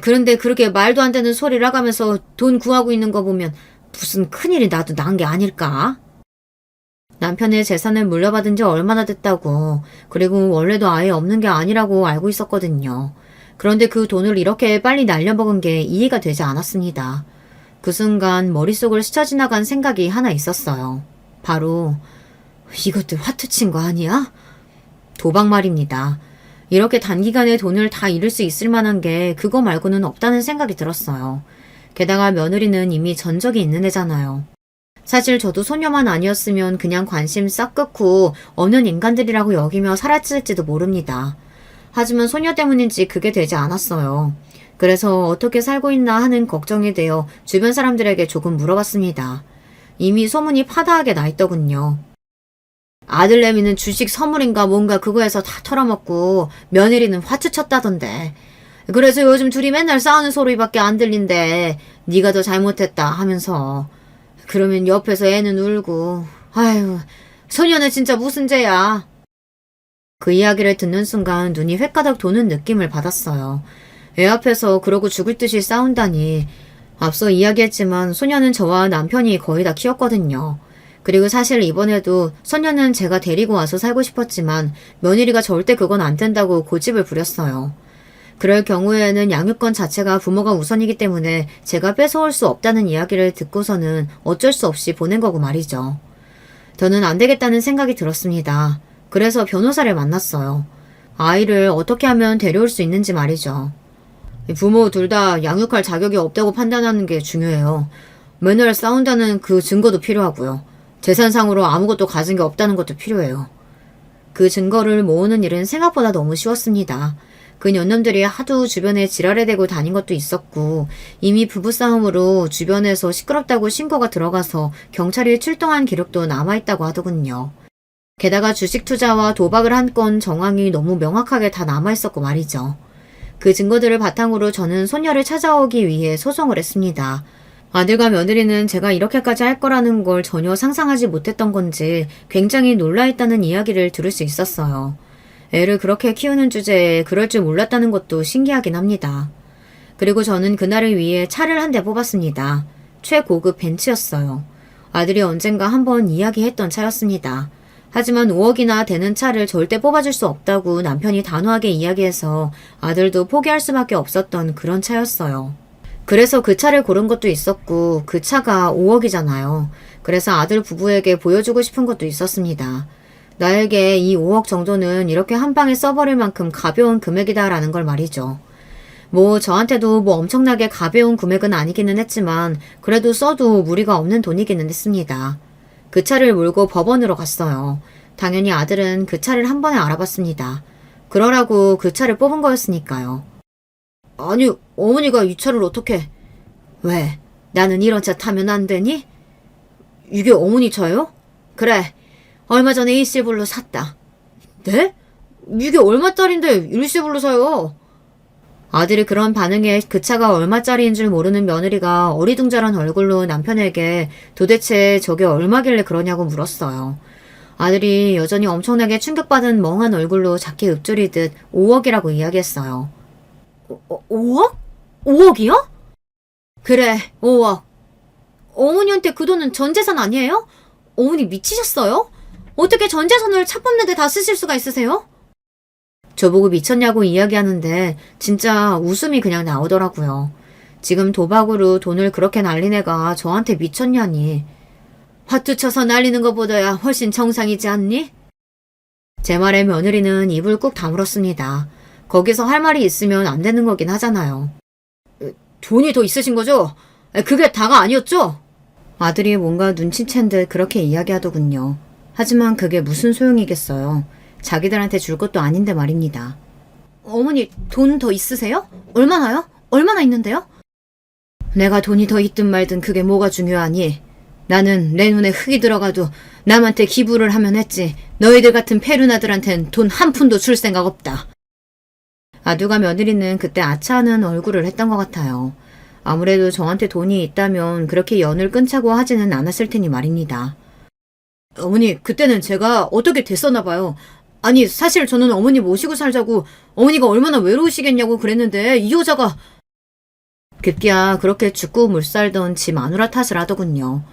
그런데 그렇게 말도 안 되는 소리를 하면서 돈 구하고 있는 거 보면 무슨 큰일이 나도 난 게 아닐까? 남편의 재산을 물려받은 지 얼마나 됐다고, 그리고 원래도 아예 없는 게 아니라고 알고 있었거든요. 그런데 그 돈을 이렇게 빨리 날려먹은 게 이해가 되지 않았습니다. 그 순간 머릿속을 스쳐 지나간 생각이 하나 있었어요. 바로 이것도 화투친 거 아니야? 도박 말입니다. 이렇게 단기간에 돈을 다 잃을 수 있을 만한 게 그거 말고는 없다는 생각이 들었어요. 게다가 며느리는 이미 전적이 있는 애잖아요. 사실 저도 소녀만 아니었으면 그냥 관심 싹 끊고 없는 인간들이라고 여기며 살았을지도 모릅니다. 하지만 소녀 때문인지 그게 되지 않았어요. 그래서 어떻게 살고 있나 하는 걱정이 되어 주변 사람들에게 조금 물어봤습니다. 이미 소문이 파다하게 나 있더군요. 아들내미는 주식 선물인가 뭔가 그거에서 다 털어먹고 며느리는 화투 쳤다던데. 그래서 요즘 둘이 맨날 싸우는 소리밖에 안 들린대. 네가 더 잘못했다 하면서. 그러면 옆에서 애는 울고. 아유, 소녀는 진짜 무슨 죄야. 그 이야기를 듣는 순간 눈이 횟가닥 도는 느낌을 받았어요. 애 앞에서 그러고 죽을 듯이 싸운다니. 앞서 이야기했지만 소녀는 저와 남편이 거의 다 키웠거든요. 그리고 사실 이번에도 소녀는 제가 데리고 와서 살고 싶었지만 며느리가 절대 그건 안 된다고 고집을 부렸어요. 그럴 경우에는 양육권 자체가 부모가 우선이기 때문에 제가 뺏어올 수 없다는 이야기를 듣고서는 어쩔 수 없이 보낸 거고 말이죠. 저는 안 되겠다는 생각이 들었습니다. 그래서 변호사를 만났어요. 아이를 어떻게 하면 데려올 수 있는지 말이죠. 부모 둘 다 양육할 자격이 없다고 판단하는 게 중요해요. 맨날 싸운다는 그 증거도 필요하고요. 재산상으로 아무것도 가진 게 없다는 것도 필요해요. 그 증거를 모으는 일은 생각보다 너무 쉬웠습니다. 그 년놈들이 하도 주변에 지랄에 대고 다닌 것도 있었고 이미 부부싸움으로 주변에서 시끄럽다고 신고가 들어가서 경찰이 출동한 기록도 남아있다고 하더군요. 게다가 주식 투자와 도박을 한 건 정황이 너무 명확하게 다 남아있었고 말이죠. 그 증거들을 바탕으로 저는 소녀를 찾아오기 위해 소송을 했습니다. 아들과 며느리는 제가 이렇게까지 할 거라는 걸 전혀 상상하지 못했던 건지 굉장히 놀라했다는 이야기를 들을 수 있었어요. 애를 그렇게 키우는 주제에 그럴 줄 몰랐다는 것도 신기하긴 합니다. 그리고 저는 그날을 위해 차를 한 대 뽑았습니다. 최고급 벤츠였어요. 아들이 언젠가 한번 이야기했던 차였습니다. 하지만 5억이나 되는 차를 절대 뽑아줄 수 없다고 남편이 단호하게 이야기해서 아들도 포기할 수밖에 없었던 그런 차였어요. 그래서 그 차를 고른 것도 있었고 그 차가 5억이잖아요. 그래서 아들 부부에게 보여주고 싶은 것도 있었습니다. 나에게 이 5억 정도는 이렇게 한 방에 써버릴 만큼 가벼운 금액이다라는 걸 말이죠. 저한테도 엄청나게 가벼운 금액은 아니기는 했지만 그래도 써도 무리가 없는 돈이기는 했습니다. 그 차를 몰고 법원으로 갔어요. 당연히 아들은 그 차를 한 번에 알아봤습니다. 그러라고 그 차를 뽑은 거였으니까요. 아니, 어머니가 이 차를 어떻게... 왜? 나는 이런 차 타면 안 되니? 이게 어머니 차요? 그래. 얼마 전에 일시불로 샀다. 네? 이게 얼마짜린데 일시불로 사요? 아들이 그런 반응에 그 차가 얼마짜리인 줄 모르는 며느리가 어리둥절한 얼굴로 남편에게 도대체 저게 얼마길래 그러냐고 물었어요. 아들이 여전히 엄청나게 충격받은 멍한 얼굴로 작게 읊조리듯 5억이라고 이야기했어요. 5억? 5억이요? 그래, 5억. 어머니한테 그 돈은 전 재산 아니에요? 어머니 미치셨어요? 어떻게 전 재산을 차 뽑는데 다 쓰실 수가 있으세요? 저보고 미쳤냐고 이야기하는데 진짜 웃음이 그냥 나오더라고요. 지금 도박으로 돈을 그렇게 날린 애가 저한테 미쳤냐니. 화투 쳐서 날리는 것보다야 훨씬 정상이지 않니? 제 말에 며느리는 입을 꾹 다물었습니다. 거기서 할 말이 있으면 안 되는 거긴 하잖아요. 돈이 더 있으신 거죠? 그게 다가 아니었죠? 아들이 뭔가 눈치챈 듯 그렇게 이야기하더군요. 하지만 그게 무슨 소용이겠어요. 자기들한테 줄 것도 아닌데 말입니다. 어머니 돈 더 있으세요? 얼마나요? 얼마나 있는데요? 내가 돈이 더 있든 말든 그게 뭐가 중요하니? 나는 내 눈에 흙이 들어가도 남한테 기부를 하면 했지 너희들 같은 페루나들한텐 돈 한 푼도 줄 생각 없다. 아두가 며느리는 그때 아차하는 얼굴을 했던 것 같아요. 아무래도 저한테 돈이 있다면 그렇게 연을 끊자고 하지는 않았을 테니 말입니다. 어머니, 그때는 제가 어떻게 됐었나 봐요. 아니, 사실 저는 어머니 모시고 살자고 어머니가 얼마나 외로우시겠냐고 그랬는데 이 여자가... 급기야 그렇게 죽고 물살던 지 마누라 탓을 하더군요.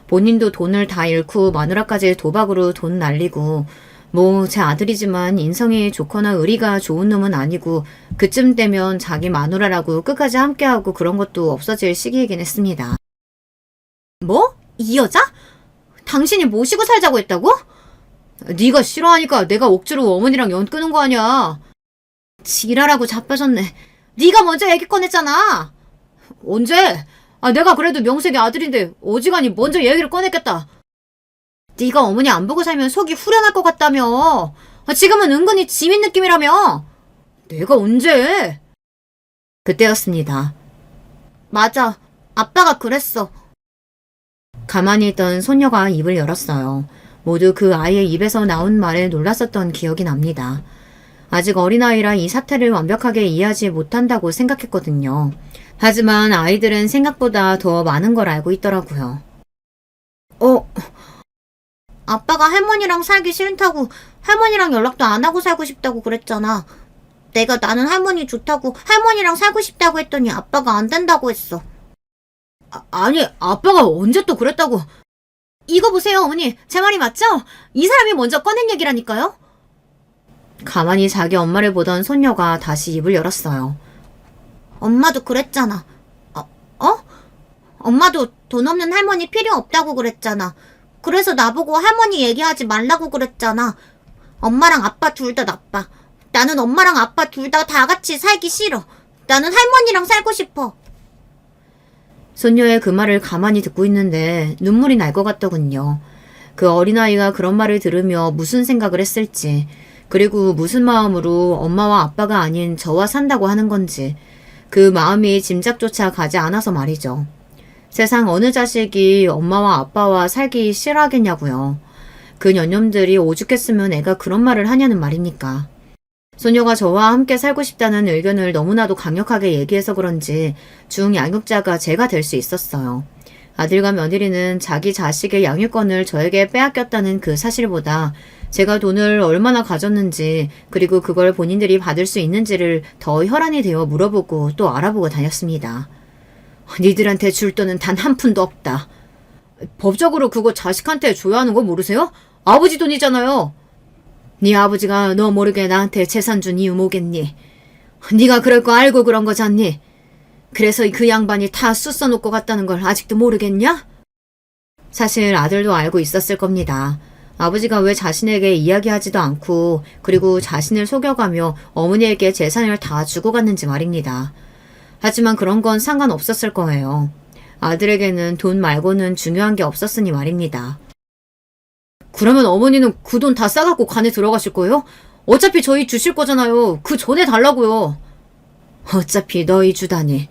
본인도 돈을 다 잃고 마누라까지 도박으로 돈 날리고 뭐 제 아들이지만 인성이 좋거나 의리가 좋은 놈은 아니고 그쯤 되면 자기 마누라라고 끝까지 함께하고 그런 것도 없어질 시기이긴 했습니다. 뭐? 이 여자? 당신이 모시고 살자고 했다고? 네가 싫어하니까 내가 억지로 어머니랑 연 끄는 거 아니야. 지랄하고 자빠졌네. 네가 먼저 얘기 꺼냈잖아. 언제? 내가 그래도 명색의 아들인데 어지간히 먼저 얘기를 꺼냈겠다. 네가 어머니 안 보고 살면 속이 후련할 것 같다며. 지금은 은근히 지민 느낌이라며. 내가 언제? 그때였습니다. 맞아. 아빠가 그랬어. 가만히 있던 손녀가 입을 열었어요. 모두 그 아이의 입에서 나온 말에 놀랐었던 기억이 납니다. 아직 어린아이라 이 사태를 완벽하게 이해하지 못한다고 생각했거든요. 하지만 아이들은 생각보다 더 많은 걸 알고 있더라고요. 아빠가 할머니랑 살기 싫다고 할머니랑 연락도 안 하고 살고 싶다고 그랬잖아. 내가 나는 할머니 좋다고 할머니랑 살고 싶다고 했더니 아빠가 안 된다고 했어. 아니, 아빠가 언제 또 그랬다고. 이거 보세요, 어머니. 제 말이 맞죠? 이 사람이 먼저 꺼낸 얘기라니까요. 가만히 자기 엄마를 보던 손녀가 다시 입을 열었어요. 엄마도 그랬잖아. 엄마도 돈 없는 할머니 필요 없다고 그랬잖아. 그래서 나보고 할머니 얘기하지 말라고 그랬잖아. 엄마랑 아빠 둘 다 나빠. 나는 엄마랑 아빠 둘 다 같이 살기 싫어. 나는 할머니랑 살고 싶어. 손녀의 그 말을 가만히 듣고 있는데 눈물이 날 것 같더군요. 그 어린아이가 그런 말을 들으며 무슨 생각을 했을지, 그리고 무슨 마음으로 엄마와 아빠가 아닌 저와 산다고 하는 건지, 그 마음이 짐작조차 가지 않아서 말이죠. 세상 어느 자식이 엄마와 아빠와 살기 싫어하겠냐고요. 그 년념들이 오죽했으면 애가 그런 말을 하냐는 말입니까. 소녀가 저와 함께 살고 싶다는 의견을 너무나도 강력하게 얘기해서 그런지 중양육자가 제가 될 수 있었어요. 아들과 며느리는 자기 자식의 양육권을 저에게 빼앗겼다는 그 사실보다 제가 돈을 얼마나 가졌는지, 그리고 그걸 본인들이 받을 수 있는지를 더 혈안이 되어 물어보고 또 알아보고 다녔습니다. 니들한테 줄 돈은 단 한 푼도 없다. 법적으로 그거 자식한테 줘야 하는 거 모르세요? 아버지 돈이잖아요. 네 아버지가 너 모르게 나한테 재산 준 이유 뭐겠니? 네가 그럴 거 알고 그런 거잖니? 그래서 그 양반이 다 쑤써놓고 갔다는 걸 아직도 모르겠냐? 사실 아들도 알고 있었을 겁니다. 아버지가 왜 자신에게 이야기하지도 않고 그리고 자신을 속여가며 어머니에게 재산을 다 주고 갔는지 말입니다. 하지만 그런 건 상관없었을 거예요. 아들에게는 돈 말고는 중요한 게 없었으니 말입니다. 그러면 어머니는 그 돈 다 싸갖고 관에 들어가실 거예요? 어차피 저희 주실 거잖아요. 그 전에 달라고요. 어차피 너희 주다니.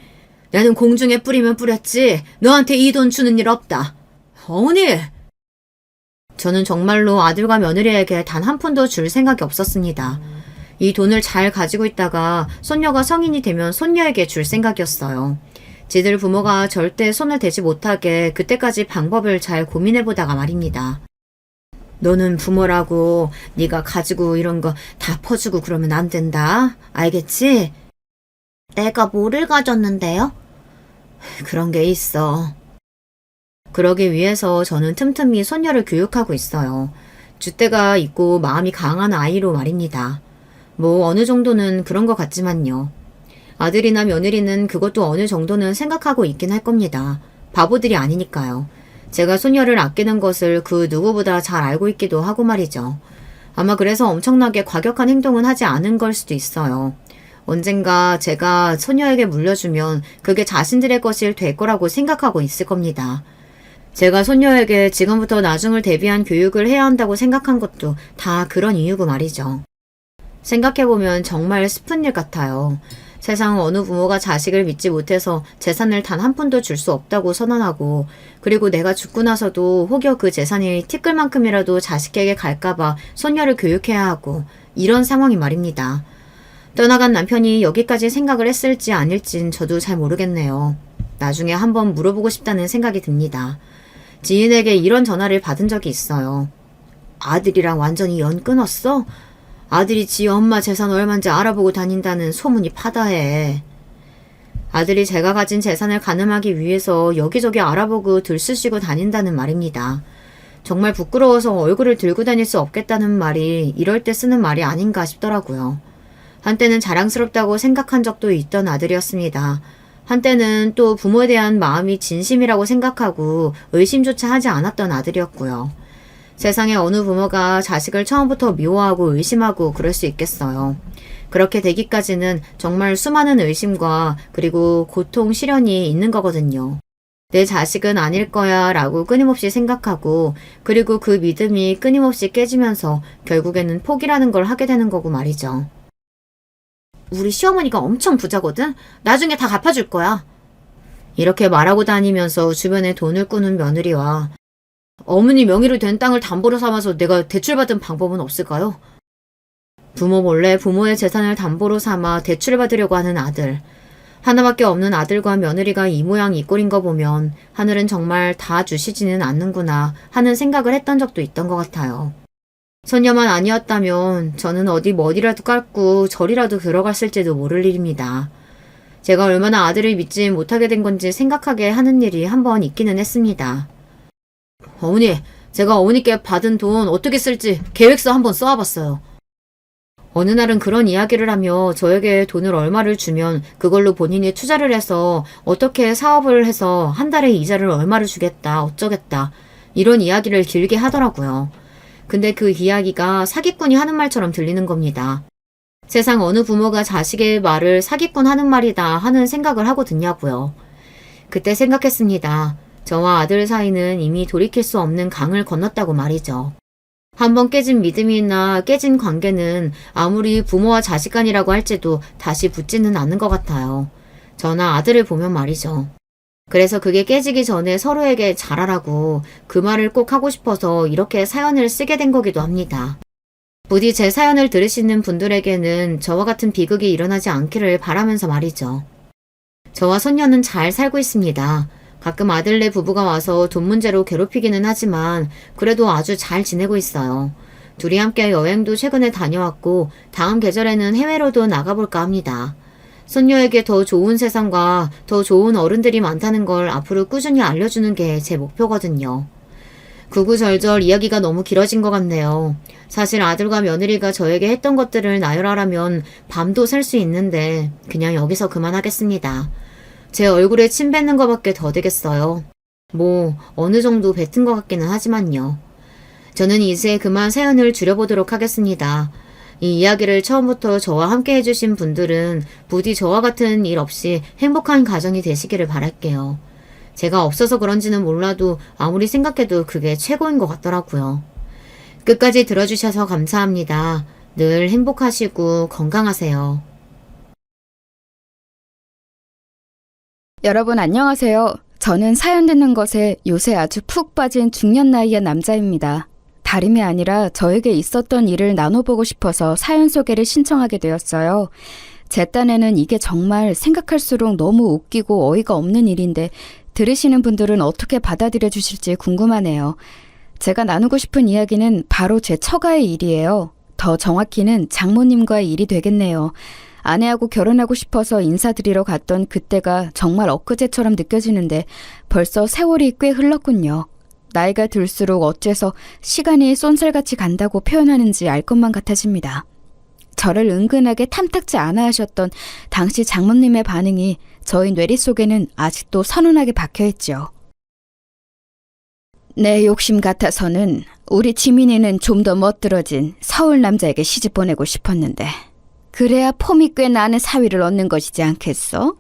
나는 공중에 뿌리면 뿌렸지 너한테 이 돈 주는 일 없다. 어머니! 저는 정말로 아들과 며느리에게 단 한 푼도 줄 생각이 없었습니다. 이 돈을 잘 가지고 있다가 손녀가 성인이 되면 손녀에게 줄 생각이었어요. 지들 부모가 절대 손을 대지 못하게 그때까지 방법을 잘 고민해보다가 말입니다. 너는 부모라고 네가 가지고 이런 거 다 퍼주고 그러면 안 된다. 알겠지? 내가 뭐를 가졌는데요? 그런 게 있어. 그러기 위해서 저는 틈틈이 손녀를 교육하고 있어요. 줏대가 있고 마음이 강한 아이로 말입니다. 뭐 어느 정도는 그런 것 같지만요. 아들이나 며느리는 그것도 어느 정도는 생각하고 있긴 할 겁니다. 바보들이 아니니까요. 제가 손녀를 아끼는 것을 그 누구보다 잘 알고 있기도 하고 말이죠. 아마 그래서 엄청나게 과격한 행동은 하지 않은 걸 수도 있어요. 언젠가 제가 손녀에게 물려주면 그게 자신들의 것이 될 거라고 생각하고 있을 겁니다. 제가 손녀에게 지금부터 나중을 대비한 교육을 해야 한다고 생각한 것도 다 그런 이유고 말이죠. 생각해보면 정말 슬픈 일 같아요. 세상 어느 부모가 자식을 믿지 못해서 재산을 단 한 푼도 줄 수 없다고 선언하고, 그리고 내가 죽고 나서도 혹여 그 재산이 티끌만큼이라도 자식에게 갈까봐 손녀를 교육해야 하고, 이런 상황이 말입니다. 떠나간 남편이 여기까지 생각을 했을지 아닐진 저도 잘 모르겠네요. 나중에 한번 물어보고 싶다는 생각이 듭니다. 지인에게 이런 전화를 받은 적이 있어요. 아들이랑 완전히 연 끊었어? 아들이 지 엄마 재산 얼만지 알아보고 다닌다는 소문이 파다해. 아들이 제가 가진 재산을 가늠하기 위해서 여기저기 알아보고 들쑤시고 다닌다는 말입니다. 정말 부끄러워서 얼굴을 들고 다닐 수 없겠다는 말이 이럴 때 쓰는 말이 아닌가 싶더라고요. 한때는 자랑스럽다고 생각한 적도 있던 아들이었습니다. 한때는 또 부모에 대한 마음이 진심이라고 생각하고 의심조차 하지 않았던 아들이었고요. 세상에 어느 부모가 자식을 처음부터 미워하고 의심하고 그럴 수 있겠어요. 그렇게 되기까지는 정말 수많은 의심과 그리고 고통, 시련이 있는 거거든요. 내 자식은 아닐 거야 라고 끊임없이 생각하고, 그리고 그 믿음이 끊임없이 깨지면서 결국에는 포기라는 걸 하게 되는 거고 말이죠. 우리 시어머니가 엄청 부자거든? 나중에 다 갚아줄 거야. 이렇게 말하고 다니면서 주변에 돈을 꾸는 며느리와, 어머니 명의로 된 땅을 담보로 삼아서 내가 대출받은 방법은 없을까요? 부모 몰래 부모의 재산을 담보로 삼아 대출받으려고 하는 아들. 하나밖에 없는 아들과 며느리가 이 모양 이 꼴인 거 보면 하늘은 정말 다 주시지는 않는구나 하는 생각을 했던 적도 있던 것 같아요. 손녀만 아니었다면 저는 어디 머리라도 깎고 절이라도 들어갔을지도 모를 일입니다. 제가 얼마나 아들을 믿지 못하게 된 건지 생각하게 하는 일이 한 번 있기는 했습니다. 어머니, 제가 어머니께 받은 돈 어떻게 쓸지 계획서 한번 써와봤어요. 어느 날은 그런 이야기를 하며 저에게 돈을 얼마를 주면 그걸로 본인이 투자를 해서 어떻게 사업을 해서 한 달에 이자를 얼마를 주겠다, 어쩌겠다, 이런 이야기를 길게 하더라고요. 근데 그 이야기가 사기꾼이 하는 말처럼 들리는 겁니다. 세상 어느 부모가 자식의 말을 사기꾼 하는 말이다 하는 생각을 하고 듣냐고요. 그때 생각했습니다. 저와 아들 사이는 이미 돌이킬 수 없는 강을 건넜다고 말이죠. 한번 깨진 믿음이나 깨진 관계는 아무리 부모와 자식 간이라고 할지도 다시 붙지는 않는 것 같아요. 저나 아들을 보면 말이죠. 그래서 그게 깨지기 전에 서로에게 잘하라고 그 말을 꼭 하고 싶어서 이렇게 사연을 쓰게 된 거기도 합니다. 부디 제 사연을 들으시는 분들에게는 저와 같은 비극이 일어나지 않기를 바라면서 말이죠. 저와 손녀는 잘 살고 있습니다. 가끔 아들네 부부가 와서 돈 문제로 괴롭히기는 하지만 그래도 아주 잘 지내고 있어요. 둘이 함께 여행도 최근에 다녀왔고 다음 계절에는 해외로도 나가볼까 합니다. 손녀에게 더 좋은 세상과 더 좋은 어른들이 많다는 걸 앞으로 꾸준히 알려주는 게 제 목표거든요. 구구절절 이야기가 너무 길어진 것 같네요. 사실 아들과 며느리가 저에게 했던 것들을 나열하라면 밤도 셀 수 있는데 그냥 여기서 그만하겠습니다. 제 얼굴에 침 뱉는 것밖에 더 되겠어요. 뭐 어느 정도 뱉은 것 같기는 하지만요. 저는 이제 그만 사연을 줄여보도록 하겠습니다. 이 이야기를 처음부터 저와 함께 해주신 분들은 부디 저와 같은 일 없이 행복한 가정이 되시기를 바랄게요. 제가 없어서 그런지는 몰라도 아무리 생각해도 그게 최고인 것 같더라고요. 끝까지 들어주셔서 감사합니다. 늘 행복하시고 건강하세요. 여러분 안녕하세요. 저는 사연 듣는 것에 요새 아주 푹 빠진 중년 나이의 남자입니다. 다름이 아니라 저에게 있었던 일을 나눠보고 싶어서 사연 소개를 신청하게 되었어요. 제 딴에는 이게 정말 생각할수록 너무 웃기고 어이가 없는 일인데 들으시는 분들은 어떻게 받아들여 주실지 궁금하네요. 제가 나누고 싶은 이야기는 바로 제 처가의 일이에요. 더 정확히는 장모님과의 일이 되겠네요. 아내하고 결혼하고 싶어서 인사드리러 갔던 그때가 정말 엊그제처럼 느껴지는데 벌써 세월이 꽤 흘렀군요. 나이가 들수록 어째서 시간이 쏜살같이 간다고 표현하는지 알 것만 같아집니다. 저를 은근하게 탐탁지 않아 하셨던 당시 장모님의 반응이 저희 뇌리 속에는 아직도 선운하게 박혀있죠. 내 욕심 같아서는 우리 지민이는 좀 더 멋들어진 서울 남자에게 시집 보내고 싶었는데 그래야 폼이 꽤 나는 사위를 얻는 것이지 않겠어?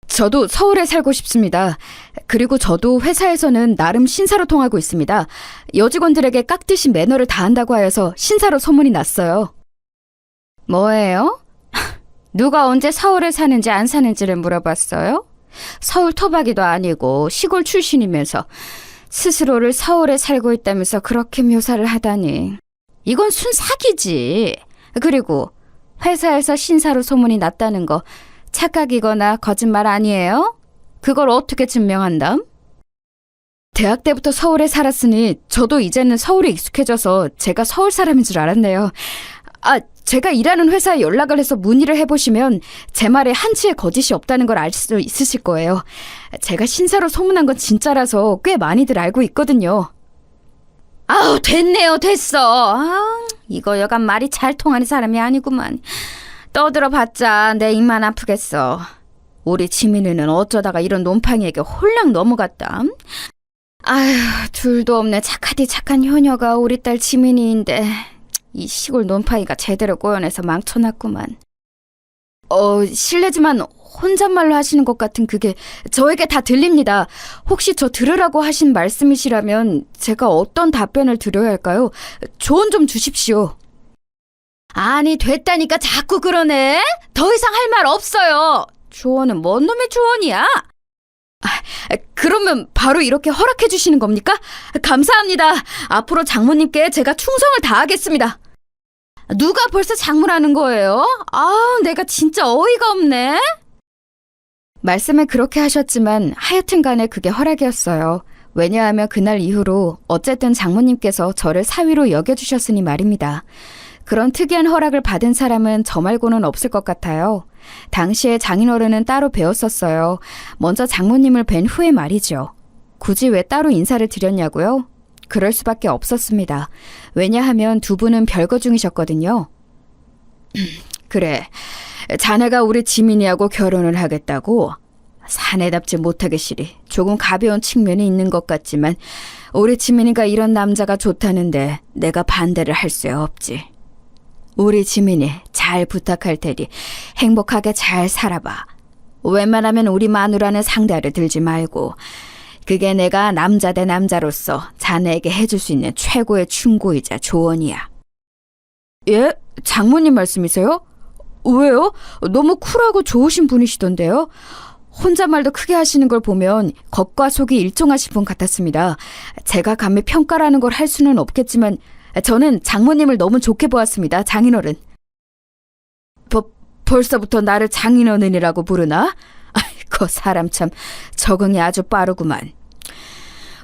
저도 서울에 살고 싶습니다. 그리고 저도 회사에서는 나름 신사로 통하고 있습니다. 여직원들에게 깍듯이 매너를 다한다고 하여서 신사로 소문이 났어요. 뭐예요? 누가 언제 서울에 사는지 안 사는지를 물어봤어요? 서울 토박이도 아니고 시골 출신이면서 스스로를 서울에 살고 있다면서 그렇게 묘사를 하다니. 이건 순사기지. 그리고 회사에서 신사로 소문이 났다는 거 착각이거나 거짓말 아니에요? 그걸 어떻게 증명한담? 대학 때부터 서울에 살았으니 저도 이제는 서울에 익숙해져서 제가 서울 사람인 줄 알았네요. 제가 일하는 회사에 연락을 해서 문의를 해보시면 제 말에 한치의 거짓이 없다는 걸 알 수 있으실 거예요. 제가 신사로 소문난 건 진짜라서 꽤 많이들 알고 있거든요. 아우, 됐네요, 됐어. 이거 여간 말이 잘 통하는 사람이 아니구만. 떠들어봤자 내 입만 아프겠어. 우리 지민이는 어쩌다가 이런 놈팡이에게 홀랑 넘어갔다. 아휴, 둘도 없네 착하디 착한 효녀가 우리 딸 지민이인데 이 시골 놈팡이가 제대로 꼬여내서 망쳐놨구만. 실례지만 혼잣말로 하시는 것 같은 그게 저에게 다 들립니다. 혹시 저 들으라고 하신 말씀이시라면 제가 어떤 답변을 드려야 할까요? 조언 좀 주십시오. 아니, 됐다니까 자꾸 그러네. 더 이상 할 말 없어요. 조언은 뭔 놈의 조언이야? 그러면 바로 이렇게 허락해 주시는 겁니까? 감사합니다. 앞으로 장모님께 제가 충성을 다하겠습니다. 누가 벌써 장모라는 거예요? 내가 진짜 어이가 없네. 말씀을 그렇게 하셨지만 하여튼 간에 그게 허락이었어요. 왜냐하면 그날 이후로 어쨌든 장모님께서 저를 사위로 여겨주셨으니 말입니다. 그런 특이한 허락을 받은 사람은 저 말고는 없을 것 같아요. 당시에 장인어른은 따로 배웠었어요. 먼저 장모님을 뵌 후에 말이죠. 굳이 왜 따로 인사를 드렸냐고요? 그럴 수밖에 없었습니다. 왜냐하면 두 분은 별거 중이셨거든요. 그래, 자네가 우리 지민이하고 결혼을 하겠다고? 사내답지 못하겠시리. 조금 가벼운 측면이 있는 것 같지만 우리 지민이가 이런 남자가 좋다는데 내가 반대를 할 수 없지. 우리 지민이 잘 부탁할 테니 행복하게 잘 살아봐. 웬만하면 우리 마누라는 상대를 들지 말고 그게 내가 남자 대 남자로서 자네에게 해줄 수 있는 최고의 충고이자 조언이야. 예? 장모님 말씀이세요? 왜요? 너무 쿨하고 좋으신 분이시던데요? 혼잣말도 크게 하시는 걸 보면 겉과 속이 일정하신 분 같았습니다. 제가 감히 평가라는 걸 할 수는 없겠지만 저는 장모님을 너무 좋게 보았습니다. 장인어른. 벌써부터 나를 장인어른이라고 부르나? 아이고, 사람 참 적응이 아주 빠르구만.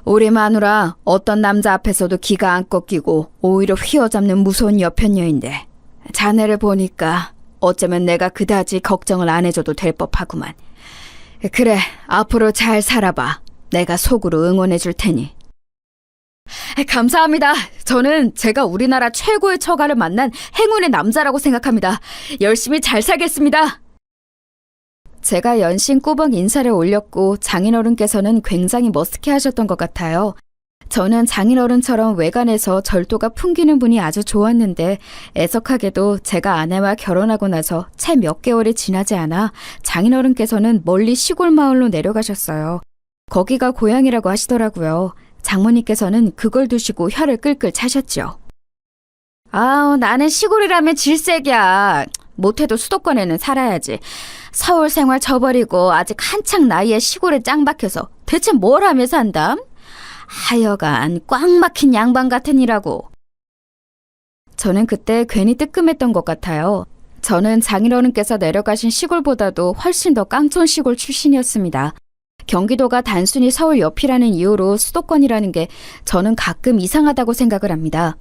우리 마누라 어떤 남자 앞에서도 기가 안 꺾이고 오히려 휘어잡는 무서운 여편녀인데 자네를 보니까 어쩌면 내가 그다지 걱정을 안 해줘도 될 법하구만. 그래, 앞으로 잘 살아봐. 내가 속으로 응원해 줄 테니. 감사합니다. 저는 제가 우리나라 최고의 처가를 만난 행운의 남자라고 생각합니다. 열심히 잘 살겠습니다. 제가 연신 꾸벅 인사를 올렸고 장인어른께서는 굉장히 머쓱해 하셨던 것 같아요. 저는 장인어른처럼 외관에서 절도가 풍기는 분이 아주 좋았는데 애석하게도 제가 아내와 결혼하고 나서 채 몇 개월이 지나지 않아 장인어른께서는 멀리 시골 마을로 내려가셨어요. 거기가 고향이라고 하시더라고요. 장모님께서는 그걸 두시고 혀를 끌끌 차셨죠. 나는 시골이라면 질색이야. 못해도 수도권에는 살아야지. 서울 생활 저버리고 아직 한창 나이에 시골에 짱 박혀서 대체 뭘 하며 산담? 하여간 꽉 막힌 양반 같으니라고. 저는 그때 괜히 뜨끔했던 것 같아요. 저는 장인어른께서 내려가신 시골보다도 훨씬 더 깡촌 시골 출신이었습니다. 경기도가 단순히 서울 옆이라는 이유로 수도권이라는 게 저는 가끔 이상하다고 생각을 합니다.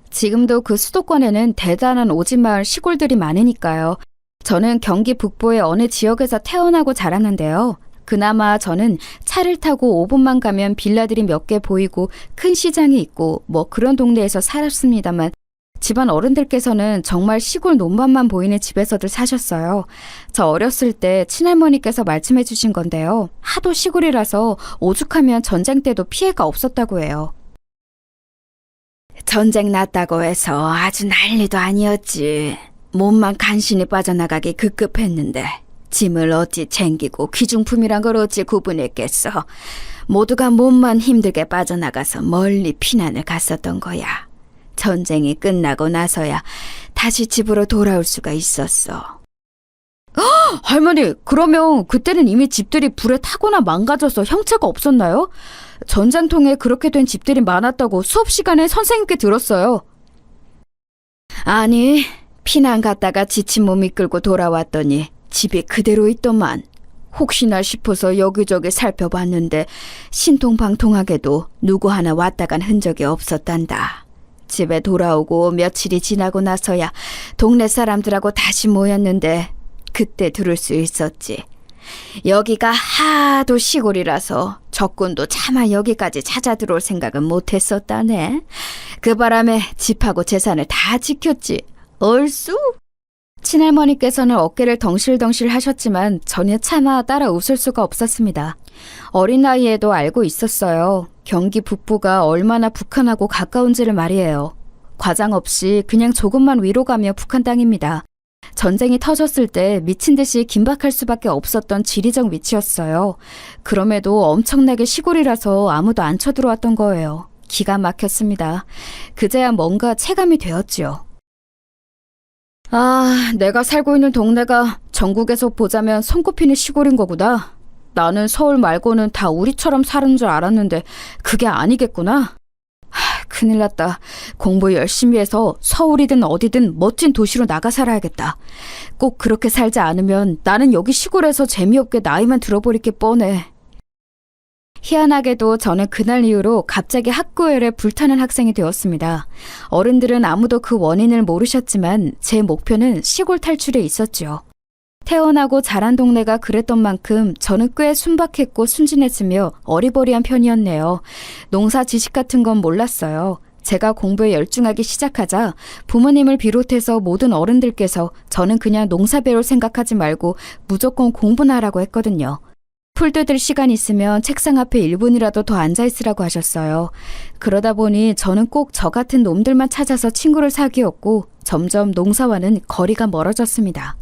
지금도 그 수도권에는 대단한 오지마을 시골들이 많으니까요. 저는 경기 북부의 어느 지역에서 태어나고 자랐는데요. 그나마 저는 차를 타고 5분만 가면 빌라들이 몇 개 보이고 큰 시장이 있고 뭐 그런 동네에서 살았습니다만 집안 어른들께서는 정말 시골 논밭만 보이는 집에서들 사셨어요. 저 어렸을 때 친할머니께서 말씀해 주신 건데요. 하도 시골이라서 오죽하면 전쟁 때도 피해가 없었다고 해요. 전쟁 났다고 해서 아주 난리도 아니었지. 몸만 간신히 빠져나가기 급급했는데 짐을 어찌 챙기고 귀중품이란 걸 어찌 구분했겠어. 모두가 몸만 힘들게 빠져나가서 멀리 피난을 갔었던 거야. 전쟁이 끝나고 나서야 다시 집으로 돌아올 수가 있었어. 할머니, 그러면 그때는 이미 집들이 불에 타거나 망가져서 형체가 없었나요? 전장통에 그렇게 된 집들이 많았다고 수업 시간에 선생님께 들었어요. 아니, 피난 갔다가 지친 몸 이끌고 돌아왔더니 집이 그대로 있더만. 혹시나 싶어서 여기저기 살펴봤는데 신통방통하게도 누구 하나 왔다 간 흔적이 없었단다. 집에 돌아오고 며칠이 지나고 나서야 동네 사람들하고 다시 모였는데 그때 들을 수 있었지. 여기가 하도 시골이라서 적군도 차마 여기까지 찾아 들어올 생각은 못했었다네. 그 바람에 집하고 재산을 다 지켰지. 얼쑤? 친할머니께서는 어깨를 덩실덩실 하셨지만 전혀 차마 따라 웃을 수가 없었습니다. 어린 나이에도 알고 있었어요. 경기 북부가 얼마나 북한하고 가까운지를 말이에요. 과장 없이 그냥 조금만 위로 가며 북한 땅입니다. 전쟁이 터졌을 때 미친 듯이 긴박할 수밖에 없었던 지리적 위치였어요. 그럼에도 엄청나게 시골이라서 아무도 안 쳐들어왔던 거예요. 기가 막혔습니다. 그제야 뭔가 체감이 되었지요. 아, 내가 살고 있는 동네가 전국에서 보자면 손꼽히는 시골인 거구나. 나는 서울 말고는 다 우리처럼 사는 줄 알았는데 그게 아니겠구나. 큰일 났다. 공부 열심히 해서 서울이든 어디든 멋진 도시로 나가 살아야겠다. 꼭 그렇게 살지 않으면 나는 여기 시골에서 재미없게 나이만 들어버릴 게 뻔해. 희한하게도 저는 그날 이후로 갑자기 학구열에 불타는 학생이 되었습니다. 어른들은 아무도 그 원인을 모르셨지만 제 목표는 시골 탈출에 있었죠. 태어나고 자란 동네가 그랬던 만큼 저는 꽤 순박했고 순진했으며 어리버리한 편이었네요. 농사 지식 같은 건 몰랐어요. 제가 공부에 열중하기 시작하자 부모님을 비롯해서 모든 어른들께서 저는 그냥 농사 배울 생각하지 말고 무조건 공부나 하라고 했거든요. 풀 뜯을 시간 있으면 책상 앞에 1분이라도 더 앉아있으라고 하셨어요. 그러다 보니 저는 꼭 저 같은 놈들만 찾아서 친구를 사귀었고 점점 농사와는 거리가 멀어졌습니다.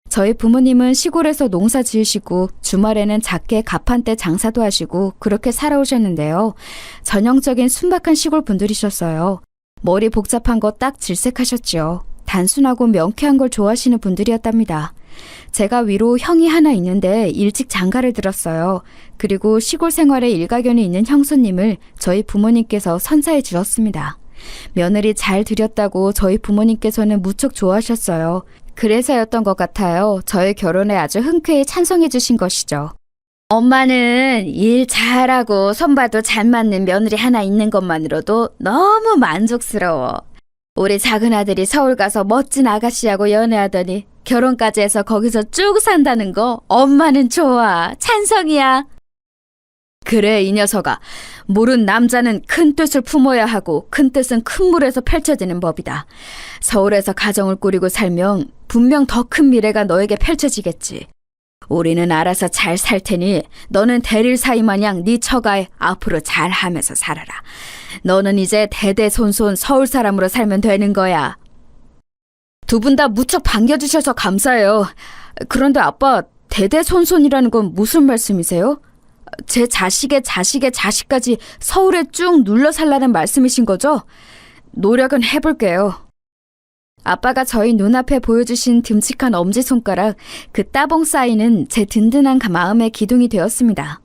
저희 부모님은 시골에서 농사 지으시고 주말에는 작게 가판대 장사도 하시고 그렇게 살아오셨는데요. 전형적인 순박한 시골 분들이셨어요. 머리 복잡한 거 딱 질색하셨죠. 단순하고 명쾌한 걸 좋아하시는 분들이었답니다. 제가 위로 형이 하나 있는데 일찍 장가를 들었어요. 그리고 시골 생활에 일가견이 있는 형수님을 저희 부모님께서 선사해 주셨습니다. 며느리 잘 들였다고 저희 부모님께서는 무척 좋아하셨어요. 그래서였던 것 같아요. 저의 결혼에 아주 흔쾌히 찬성해 주신 것이죠. 엄마는 일 잘하고 손봐도 잘 맞는 며느리 하나 있는 것만으로도 너무 만족스러워. 우리 작은 아들이 서울 가서 멋진 아가씨하고 연애하더니 결혼까지 해서 거기서 쭉 산다는 거 엄마는 좋아. 찬성이야. 그래, 이 녀석아. 모른 남자는 큰 뜻을 품어야 하고 큰 뜻은 큰 물에서 펼쳐지는 법이다. 서울에서 가정을 꾸리고 살면 분명 더 큰 미래가 너에게 펼쳐지겠지. 우리는 알아서 잘 살 테니 너는 대릴 사이 마냥 네 처가에 앞으로 잘 하면서 살아라. 너는 이제 대대손손 서울 사람으로 살면 되는 거야. 두 분 다 무척 반겨주셔서 감사해요. 그런데 아빠, 대대손손이라는 건 무슨 말씀이세요? 제 자식의 자식의 자식까지 서울에 쭉 눌러 살라는 말씀이신 거죠? 노력은 해볼게요. 아빠가 저희 눈앞에 보여주신 듬직한 엄지손가락, 그 따봉 사인은 제 든든한 마음의 기둥이 되었습니다.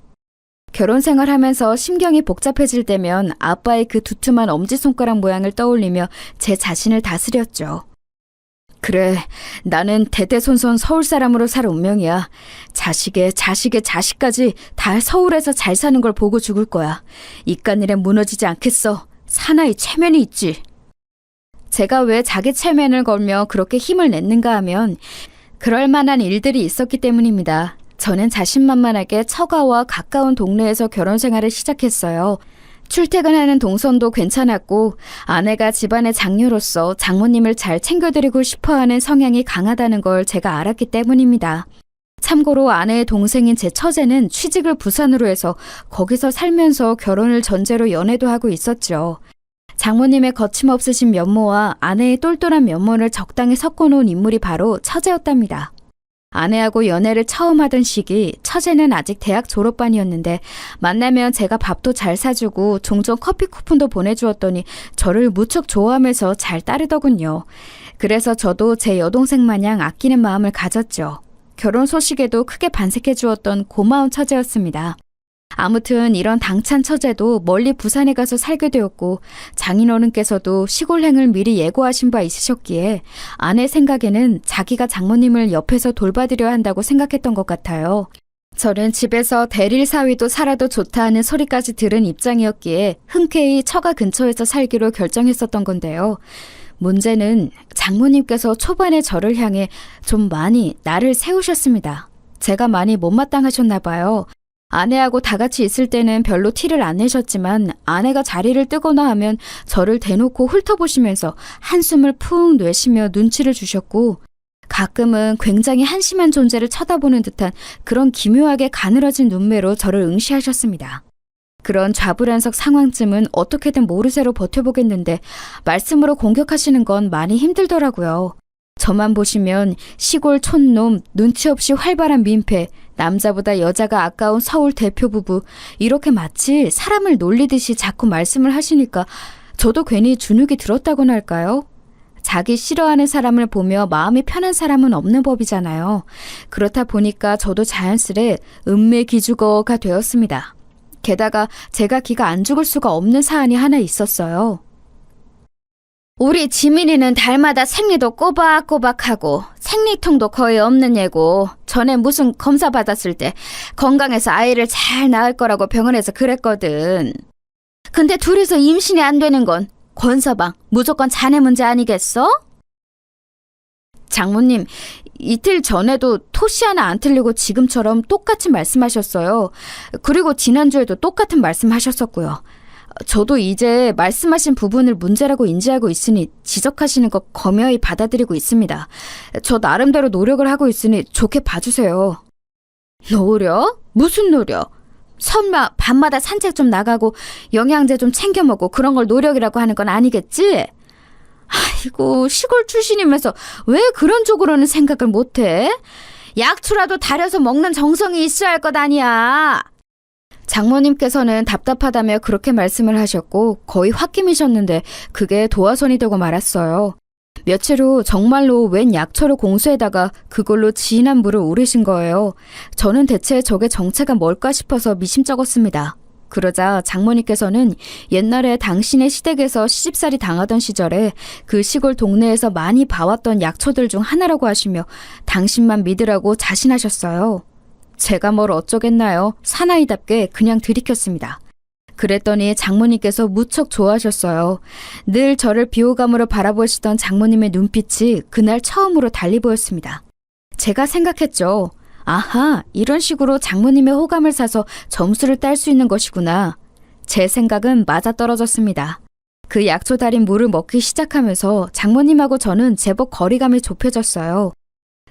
결혼 생활하면서 심경이 복잡해질 때면 아빠의 그 두툼한 엄지손가락 모양을 떠올리며 제 자신을 다스렸죠. 그래, 나는 대대손손 서울 사람으로 살 운명이야. 자식의 자식의 자식까지 다 서울에서 잘 사는 걸 보고 죽을 거야. 이깟일에 무너지지 않겠어. 사나이 체면이 있지. 제가 왜 자기 체면을 걸며 그렇게 힘을 냈는가 하면 그럴 만한 일들이 있었기 때문입니다. 저는 자신만만하게 처가와 가까운 동네에서 결혼 생활을 시작했어요. 출퇴근하는 동선도 괜찮았고 아내가 집안의 장녀로서 장모님을 잘 챙겨드리고 싶어하는 성향이 강하다는 걸 제가 알았기 때문입니다. 참고로 아내의 동생인 제 처제는 취직을 부산으로 해서 거기서 살면서 결혼을 전제로 연애도 하고 있었죠. 장모님의 거침없으신 면모와 아내의 똘똘한 면모를 적당히 섞어놓은 인물이 바로 처제였답니다. 아내하고 연애를 처음 하던 시기, 처제는 아직 대학 졸업반이었는데 만나면 제가 밥도 잘 사주고 종종 커피 쿠폰도 보내주었더니 저를 무척 좋아하면서 잘 따르더군요. 그래서 저도 제 여동생 마냥 아끼는 마음을 가졌죠. 결혼 소식에도 크게 반색해 주었던 고마운 처제였습니다. 아무튼 이런 당찬 처제도 멀리 부산에 가서 살게 되었고 장인어른께서도 시골행을 미리 예고하신 바 있으셨기에 아내 생각에는 자기가 장모님을 옆에서 돌봐드려야 한다고 생각했던 것 같아요. 저는 집에서 대릴 사위도 살아도 좋다 하는 소리까지 들은 입장이었기에 흔쾌히 처가 근처에서 살기로 결정했었던 건데요. 문제는 장모님께서 초반에 저를 향해 좀 많이 날을 세우셨습니다. 제가 많이 못마땅하셨나 봐요. 아내하고 다 같이 있을 때는 별로 티를 안 내셨지만 아내가 자리를 뜨거나 하면 저를 대놓고 훑어보시면서 한숨을 푹 내쉬며 눈치를 주셨고 가끔은 굉장히 한심한 존재를 쳐다보는 듯한 그런 기묘하게 가늘어진 눈매로 저를 응시하셨습니다. 그런 좌불안석 상황쯤은 어떻게든 모르쇠로 버텨보겠는데 말씀으로 공격하시는 건 많이 힘들더라고요. 저만 보시면 시골 촌놈, 눈치 없이 활발한 민폐, 남자보다 여자가 아까운 서울 대표 부부, 이렇게 마치 사람을 놀리듯이 자꾸 말씀을 하시니까 저도 괜히 주눅이 들었다고나 할까요? 자기 싫어하는 사람을 보며 마음이 편한 사람은 없는 법이잖아요. 그렇다 보니까 저도 자연스레 음매기죽어가 되었습니다. 게다가 제가 기가 안 죽을 수가 없는 사안이 하나 있었어요. 우리 지민이는 달마다 생리도 꼬박꼬박하고 생리통도 거의 없는 애고 전에 무슨 검사 받았을 때 건강해서 아이를 잘 낳을 거라고 병원에서 그랬거든. 근데 둘이서 임신이 안 되는 건 권서방 무조건 자네 문제 아니겠어? 장모님, 이틀 전에도 토시 하나 안 틀리고 지금처럼 똑같이 말씀하셨어요. 그리고 지난주에도 똑같은 말씀하셨었고요. 저도 이제 말씀하신 부분을 문제라고 인지하고 있으니 지적하시는 거 겸허히 받아들이고 있습니다. 저 나름대로 노력을 하고 있으니 좋게 봐주세요. 노력? 무슨 노력? 설마 밤마다 산책 좀 나가고 영양제 좀 챙겨 먹고 그런 걸 노력이라고 하는 건 아니겠지? 아이고, 시골 출신이면서 왜 그런 쪽으로는 생각을 못해? 약초라도 다려서 먹는 정성이 있어야 할 것 아니야. 장모님께서는 답답하다며 그렇게 말씀을 하셨고 거의 홧김이셨는데 그게 도화선이 되고 말았어요. 며칠 후 정말로 웬 약초를 공수에다가 그걸로 진한 물을 우리신 거예요. 저는 대체 저게 정체가 뭘까 싶어서 미심쩍었습니다. 그러자 장모님께서는 옛날에 당신의 시댁에서 시집살이 당하던 시절에 그 시골 동네에서 많이 봐왔던 약초들 중 하나라고 하시며 당신만 믿으라고 자신하셨어요. 제가 뭘 어쩌겠나요? 사나이답게 그냥 들이켰습니다. 그랬더니 장모님께서 무척 좋아하셨어요. 늘 저를 비호감으로 바라보시던 장모님의 눈빛이 그날 처음으로 달리 보였습니다. 제가 생각했죠. 아하, 이런 식으로 장모님의 호감을 사서 점수를 딸 수 있는 것이구나. 제 생각은 맞아떨어졌습니다. 그 약초 달인 물을 먹기 시작하면서 장모님하고 저는 제법 거리감이 좁혀졌어요.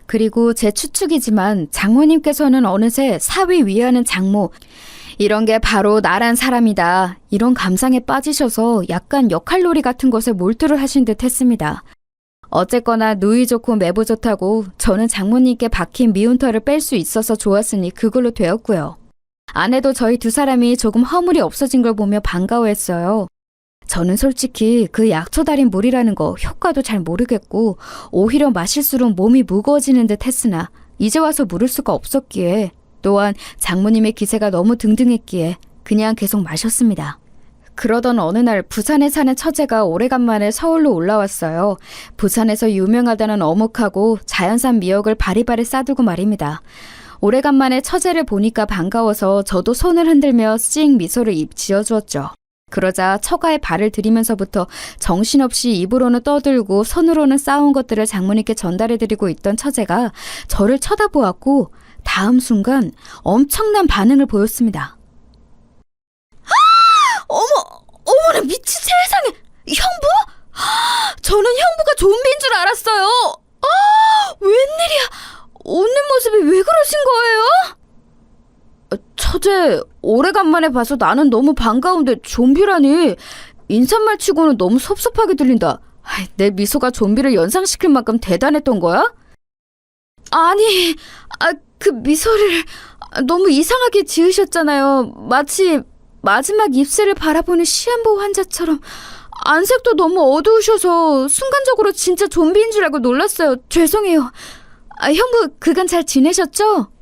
그리고 제 추측이지만 장모님께서는 어느새 사위 위하는 장모, 이런 게 바로 나란 사람이다. 이런 감상에 빠지셔서 약간 역할놀이 같은 것에 몰두를 하신 듯 했습니다. 어쨌거나 누이 좋고 매부 좋다고 저는 장모님께 박힌 미운 털을 뺄 수 있어서 좋았으니 그걸로 되었고요. 아내도 저희 두 사람이 조금 허물이 없어진 걸 보며 반가워했어요. 저는 솔직히 그 약초 달인 물이라는 거 효과도 잘 모르겠고 오히려 마실수록 몸이 무거워지는 듯 했으나 이제 와서 물을 수가 없었기에 또한 장모님의 기세가 너무 등등했기에 그냥 계속 마셨습니다. 그러던 어느 날 부산에 사는 처제가 오래간만에 서울로 올라왔어요. 부산에서 유명하다는 어묵하고 자연산 미역을 바리바리 싸두고 말입니다. 오래간만에 처제를 보니까 반가워서 저도 손을 흔들며 씩 미소를 입 지어주었죠. 그러자 처가에 발을 들이면서부터 정신없이 입으로는 떠들고 손으로는 싸운 것들을 장모님께 전달해드리고 있던 처제가 저를 쳐다보았고 다음 순간 엄청난 반응을 보였습니다. 어머나 미친 세상에! 형부? 저는 형부가 좀비인 줄 알았어요. 웬일이야? 웃는 모습이 왜 그러신 거예요? 처제, 오래간만에 봐서 나는 너무 반가운데 좀비라니. 인사말 치고는 너무 섭섭하게 들린다. 내 미소가 좀비를 연상시킬 만큼 대단했던 거야? 아니, 그 미소를 너무 이상하게 지으셨잖아요. 마치 마지막 입술을 바라보는 시한부 환자처럼. 안색도 너무 어두우셔서 순간적으로 진짜 좀비인 줄 알고 놀랐어요. 죄송해요. 형부, 그간 잘 지내셨죠?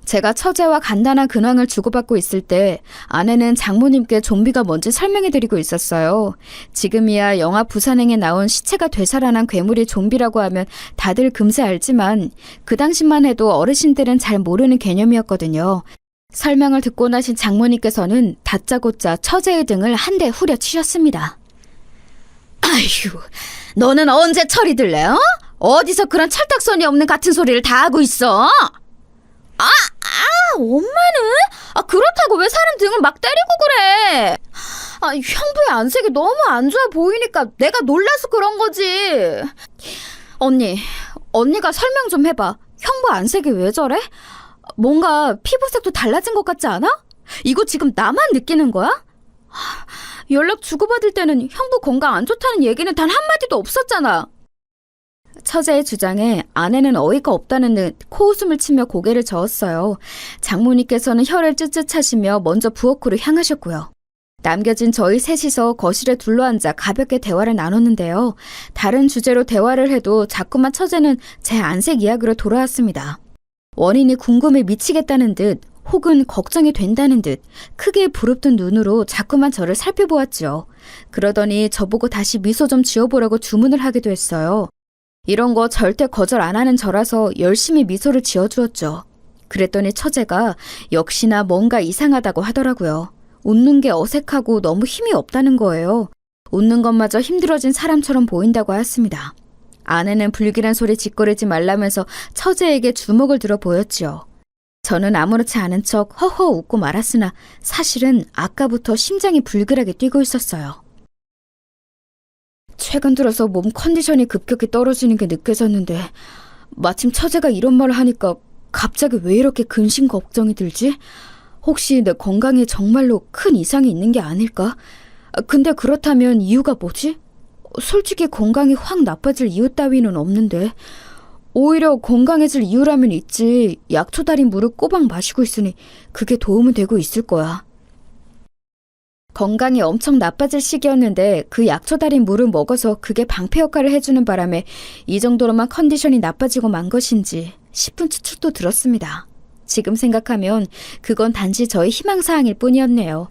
제가 처제와 간단한 근황을 주고받고 있을 때 아내는 장모님께 좀비가 뭔지 설명해드리고 있었어요. 지금이야 영화 부산행에 나온 시체가 되살아난 괴물이 좀비라고 하면 다들 금세 알지만 그 당시만 해도 어르신들은 잘 모르는 개념이었거든요. 설명을 듣고 나신 장모님께서는 다짜고짜 처제의 등을 한 대 후려치셨습니다. 아휴, 너는 언제 철이 들래? 어디서 그런 철딱선이 없는 같은 소리를 다 하고 있어? 엄마는? 그렇다고 왜 사람 등을 막 때리고 그래? 형부의 안색이 너무 안 좋아 보이니까 내가 놀라서 그런 거지. 언니가 설명 좀 해봐. 형부 안색이 왜 저래? 뭔가 피부색도 달라진 것 같지 않아? 이거 지금 나만 느끼는 거야? 연락 주고받을 때는 형부 건강 안 좋다는 얘기는 단 한마디도 없었잖아. 처제의 주장에 아내는 어이가 없다는 듯 코웃음을 치며 고개를 저었어요. 장모님께서는 혀를 쯧쯧하시며 먼저 부엌으로 향하셨고요. 남겨진 저희 셋이서 거실에 둘러앉아 가볍게 대화를 나눴는데요. 다른 주제로 대화를 해도 자꾸만 처제는 제 안색 이야기로 돌아왔습니다. 원인이 궁금해 미치겠다는 듯 혹은 걱정이 된다는 듯 크게 부릅뜬 눈으로 자꾸만 저를 살펴보았죠. 그러더니 저보고 다시 미소 좀 지어보라고 주문을 하기도 했어요. 이런 거 절대 거절 안 하는 저라서 열심히 미소를 지어주었죠. 그랬더니 처제가 역시나 뭔가 이상하다고 하더라고요. 웃는 게 어색하고 너무 힘이 없다는 거예요. 웃는 것마저 힘들어진 사람처럼 보인다고 하였습니다. 아내는 불길한 소리 짓거리지 말라면서 처제에게 주먹을 들어 보였지요. 저는 아무렇지 않은 척 허허 웃고 말았으나 사실은 아까부터 심장이 불길하게 뛰고 있었어요. 최근 들어서 몸 컨디션이 급격히 떨어지는 게 느껴졌는데 마침 처제가 이런 말을 하니까 갑자기 왜 이렇게 근심 걱정이 들지? 혹시 내 건강에 정말로 큰 이상이 있는 게 아닐까? 근데 그렇다면 이유가 뭐지? 솔직히 건강이 확 나빠질 이유 따위는 없는데 오히려 건강해질 이유라면 있지. 약초 달인 물을 꼬박 마시고 있으니 그게 도움은 되고 있을 거야. 건강이 엄청 나빠질 시기였는데 그 약초 달인 물을 먹어서 그게 방패 역할을 해주는 바람에 이 정도로만 컨디션이 나빠지고 만 것인지 싶은 추측도 들었습니다. 지금 생각하면 그건 단지 저의 희망사항일 뿐이었네요.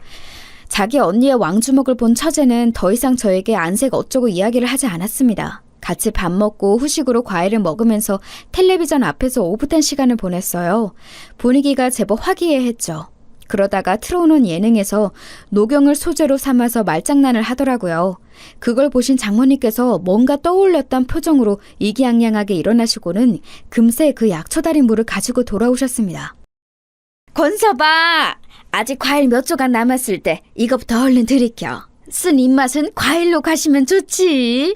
자기 언니의 왕주먹을 본 처제는 더 이상 저에게 안색 어쩌고 이야기를 하지 않았습니다. 같이 밥 먹고 후식으로 과일을 먹으면서 텔레비전 앞에서 오붓한 시간을 보냈어요. 분위기가 제법 화기애애했죠. 그러다가 틀어오는 예능에서 노경을 소재로 삼아서 말장난을 하더라고요. 그걸 보신 장모님께서 뭔가 떠올렸던 표정으로 이기양양하게 일어나시고는 금세 그 약초 달인 물을 가지고 돌아오셨습니다. 권서봐! 아직 과일 몇 조각 남았을 때 이것부터 얼른 들이켜. 쓴 입맛은 과일로 가시면 좋지.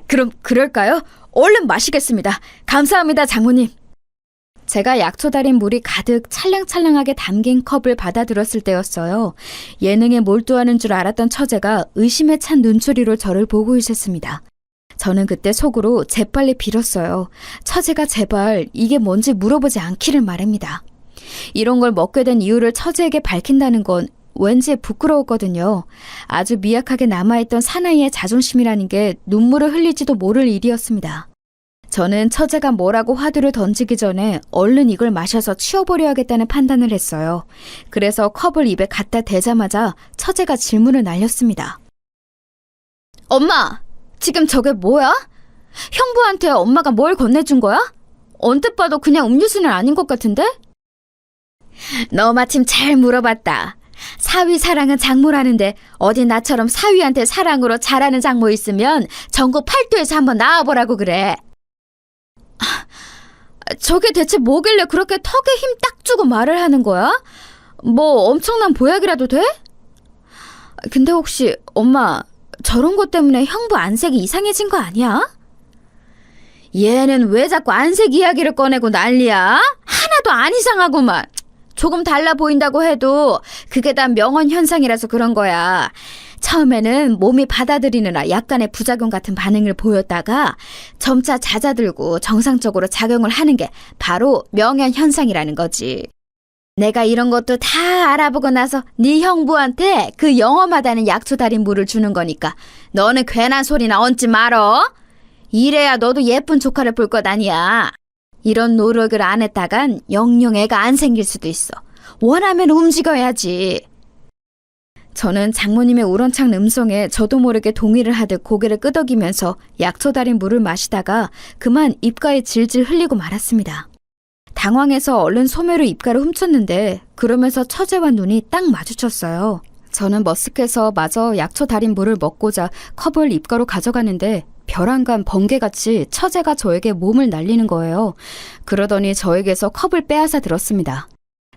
그럼 그럴까요? 얼른 마시겠습니다. 감사합니다, 장모님. 제가 약초 달인 물이 가득 찰랑찰랑하게 담긴 컵을 받아들었을 때였어요. 예능에 몰두하는 줄 알았던 처제가 의심에 찬 눈초리로 저를 보고 있었습니다. 저는 그때 속으로 재빨리 빌었어요. 처제가 제발 이게 뭔지 물어보지 않기를 말입니다. 이런 걸 먹게 된 이유를 처제에게 밝힌다는 건 왠지 부끄러웠거든요. 아주 미약하게 남아있던 사나이의 자존심이라는 게 눈물을 흘리지도 모를 일이었습니다. 저는 처제가 뭐라고 화두를 던지기 전에 얼른 이걸 마셔서 치워버려 야겠다는 판단을 했어요. 그래서 컵을 입에 갖다 대자마자 처제가 질문을 날렸습니다. 엄마, 지금 저게 뭐야? 형부한테 엄마가 뭘 건네준 거야? 언뜻 봐도 그냥 음료수는 아닌 것 같은데? 너 마침 잘 물어봤다. 사위 사랑은 장모라는데 어디 나처럼 사위한테 사랑으로 잘하는 장모 있으면 전국 팔도에서 한번 나와보라고 그래. 저게 대체 뭐길래 그렇게 턱에 힘 딱 주고 말을 하는 거야? 뭐 엄청난 보약이라도 돼? 근데 혹시 엄마 저런 것 때문에 형부 안색이 이상해진 거 아니야? 얘는 왜 자꾸 안색 이야기를 꺼내고 난리야? 하나도 안 이상하구만. 조금 달라 보인다고 해도 그게 다 명언 현상이라서 그런 거야. 처음에는 몸이 받아들이느라 약간의 부작용 같은 반응을 보였다가 점차 잦아들고 정상적으로 작용을 하는 게 바로 명현현상이라는 거지. 내가 이런 것도 다 알아보고 나서 네 형부한테 그 영험하다는 약초 달인 물을 주는 거니까 너는 괜한 소리나 얹지 말어. 이래야 너도 예쁜 조카를 볼 것 아니야. 이런 노력을 안 했다간 영영 애가 안 생길 수도 있어. 원하면 움직여야지. 저는 장모님의 우렁찬 음성에 저도 모르게 동의를 하듯 고개를 끄덕이면서 약초 달인 물을 마시다가 그만 입가에 질질 흘리고 말았습니다. 당황해서 얼른 소매로 입가를 훔쳤는데 그러면서 처제와 눈이 딱 마주쳤어요. 저는 머쓱해서 마저 약초 달인 물을 먹고자 컵을 입가로 가져가는데 벼랑간 번개같이 처제가 저에게 몸을 날리는 거예요. 그러더니 저에게서 컵을 빼앗아 들었습니다.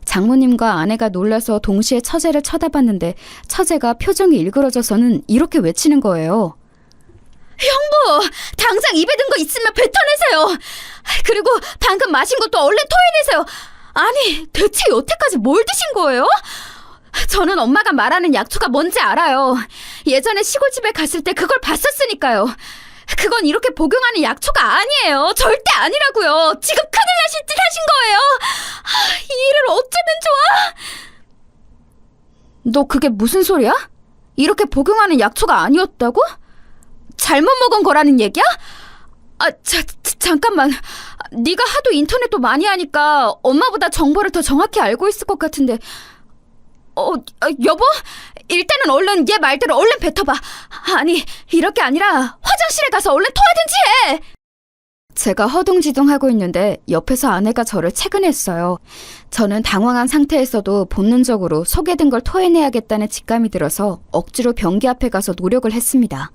장모님과 아내가 놀라서 동시에 처제를 쳐다봤는데 처제가 표정이 일그러져서는 이렇게 외치는 거예요. 형부! 당장 입에 든 거 있으면 뱉어내세요! 그리고 방금 마신 것도 얼른 토해내세요! 아니, 대체 여태까지 뭘 드신 거예요? 저는 엄마가 말하는 약초가 뭔지 알아요. 예전에 시골집에 갔을 때 그걸 봤었으니까요. 그건 이렇게 복용하는 약초가 아니에요. 절대 아니라고요. 지금 큰일 나실 듯 하신 거예요. 이 일을 어쩌면 좋아? 너 그게 무슨 소리야? 이렇게 복용하는 약초가 아니었다고? 잘못 먹은 거라는 얘기야? 잠깐만. 네가 하도 인터넷도 많이 하니까 엄마보다 정보를 더 정확히 알고 있을 것 같은데. 여보? 일단은 얼른 얘 말대로 얼른 뱉어봐. 아니, 이렇게 아니라 화장실에 가서 얼른 토하든지 해. 제가 허둥지둥하고 있는데 옆에서 아내가 저를 채근했어요. 저는 당황한 상태에서도 본능적으로 속에 든 걸 토해내야겠다는 직감이 들어서 억지로 변기 앞에 가서 노력을 했습니다.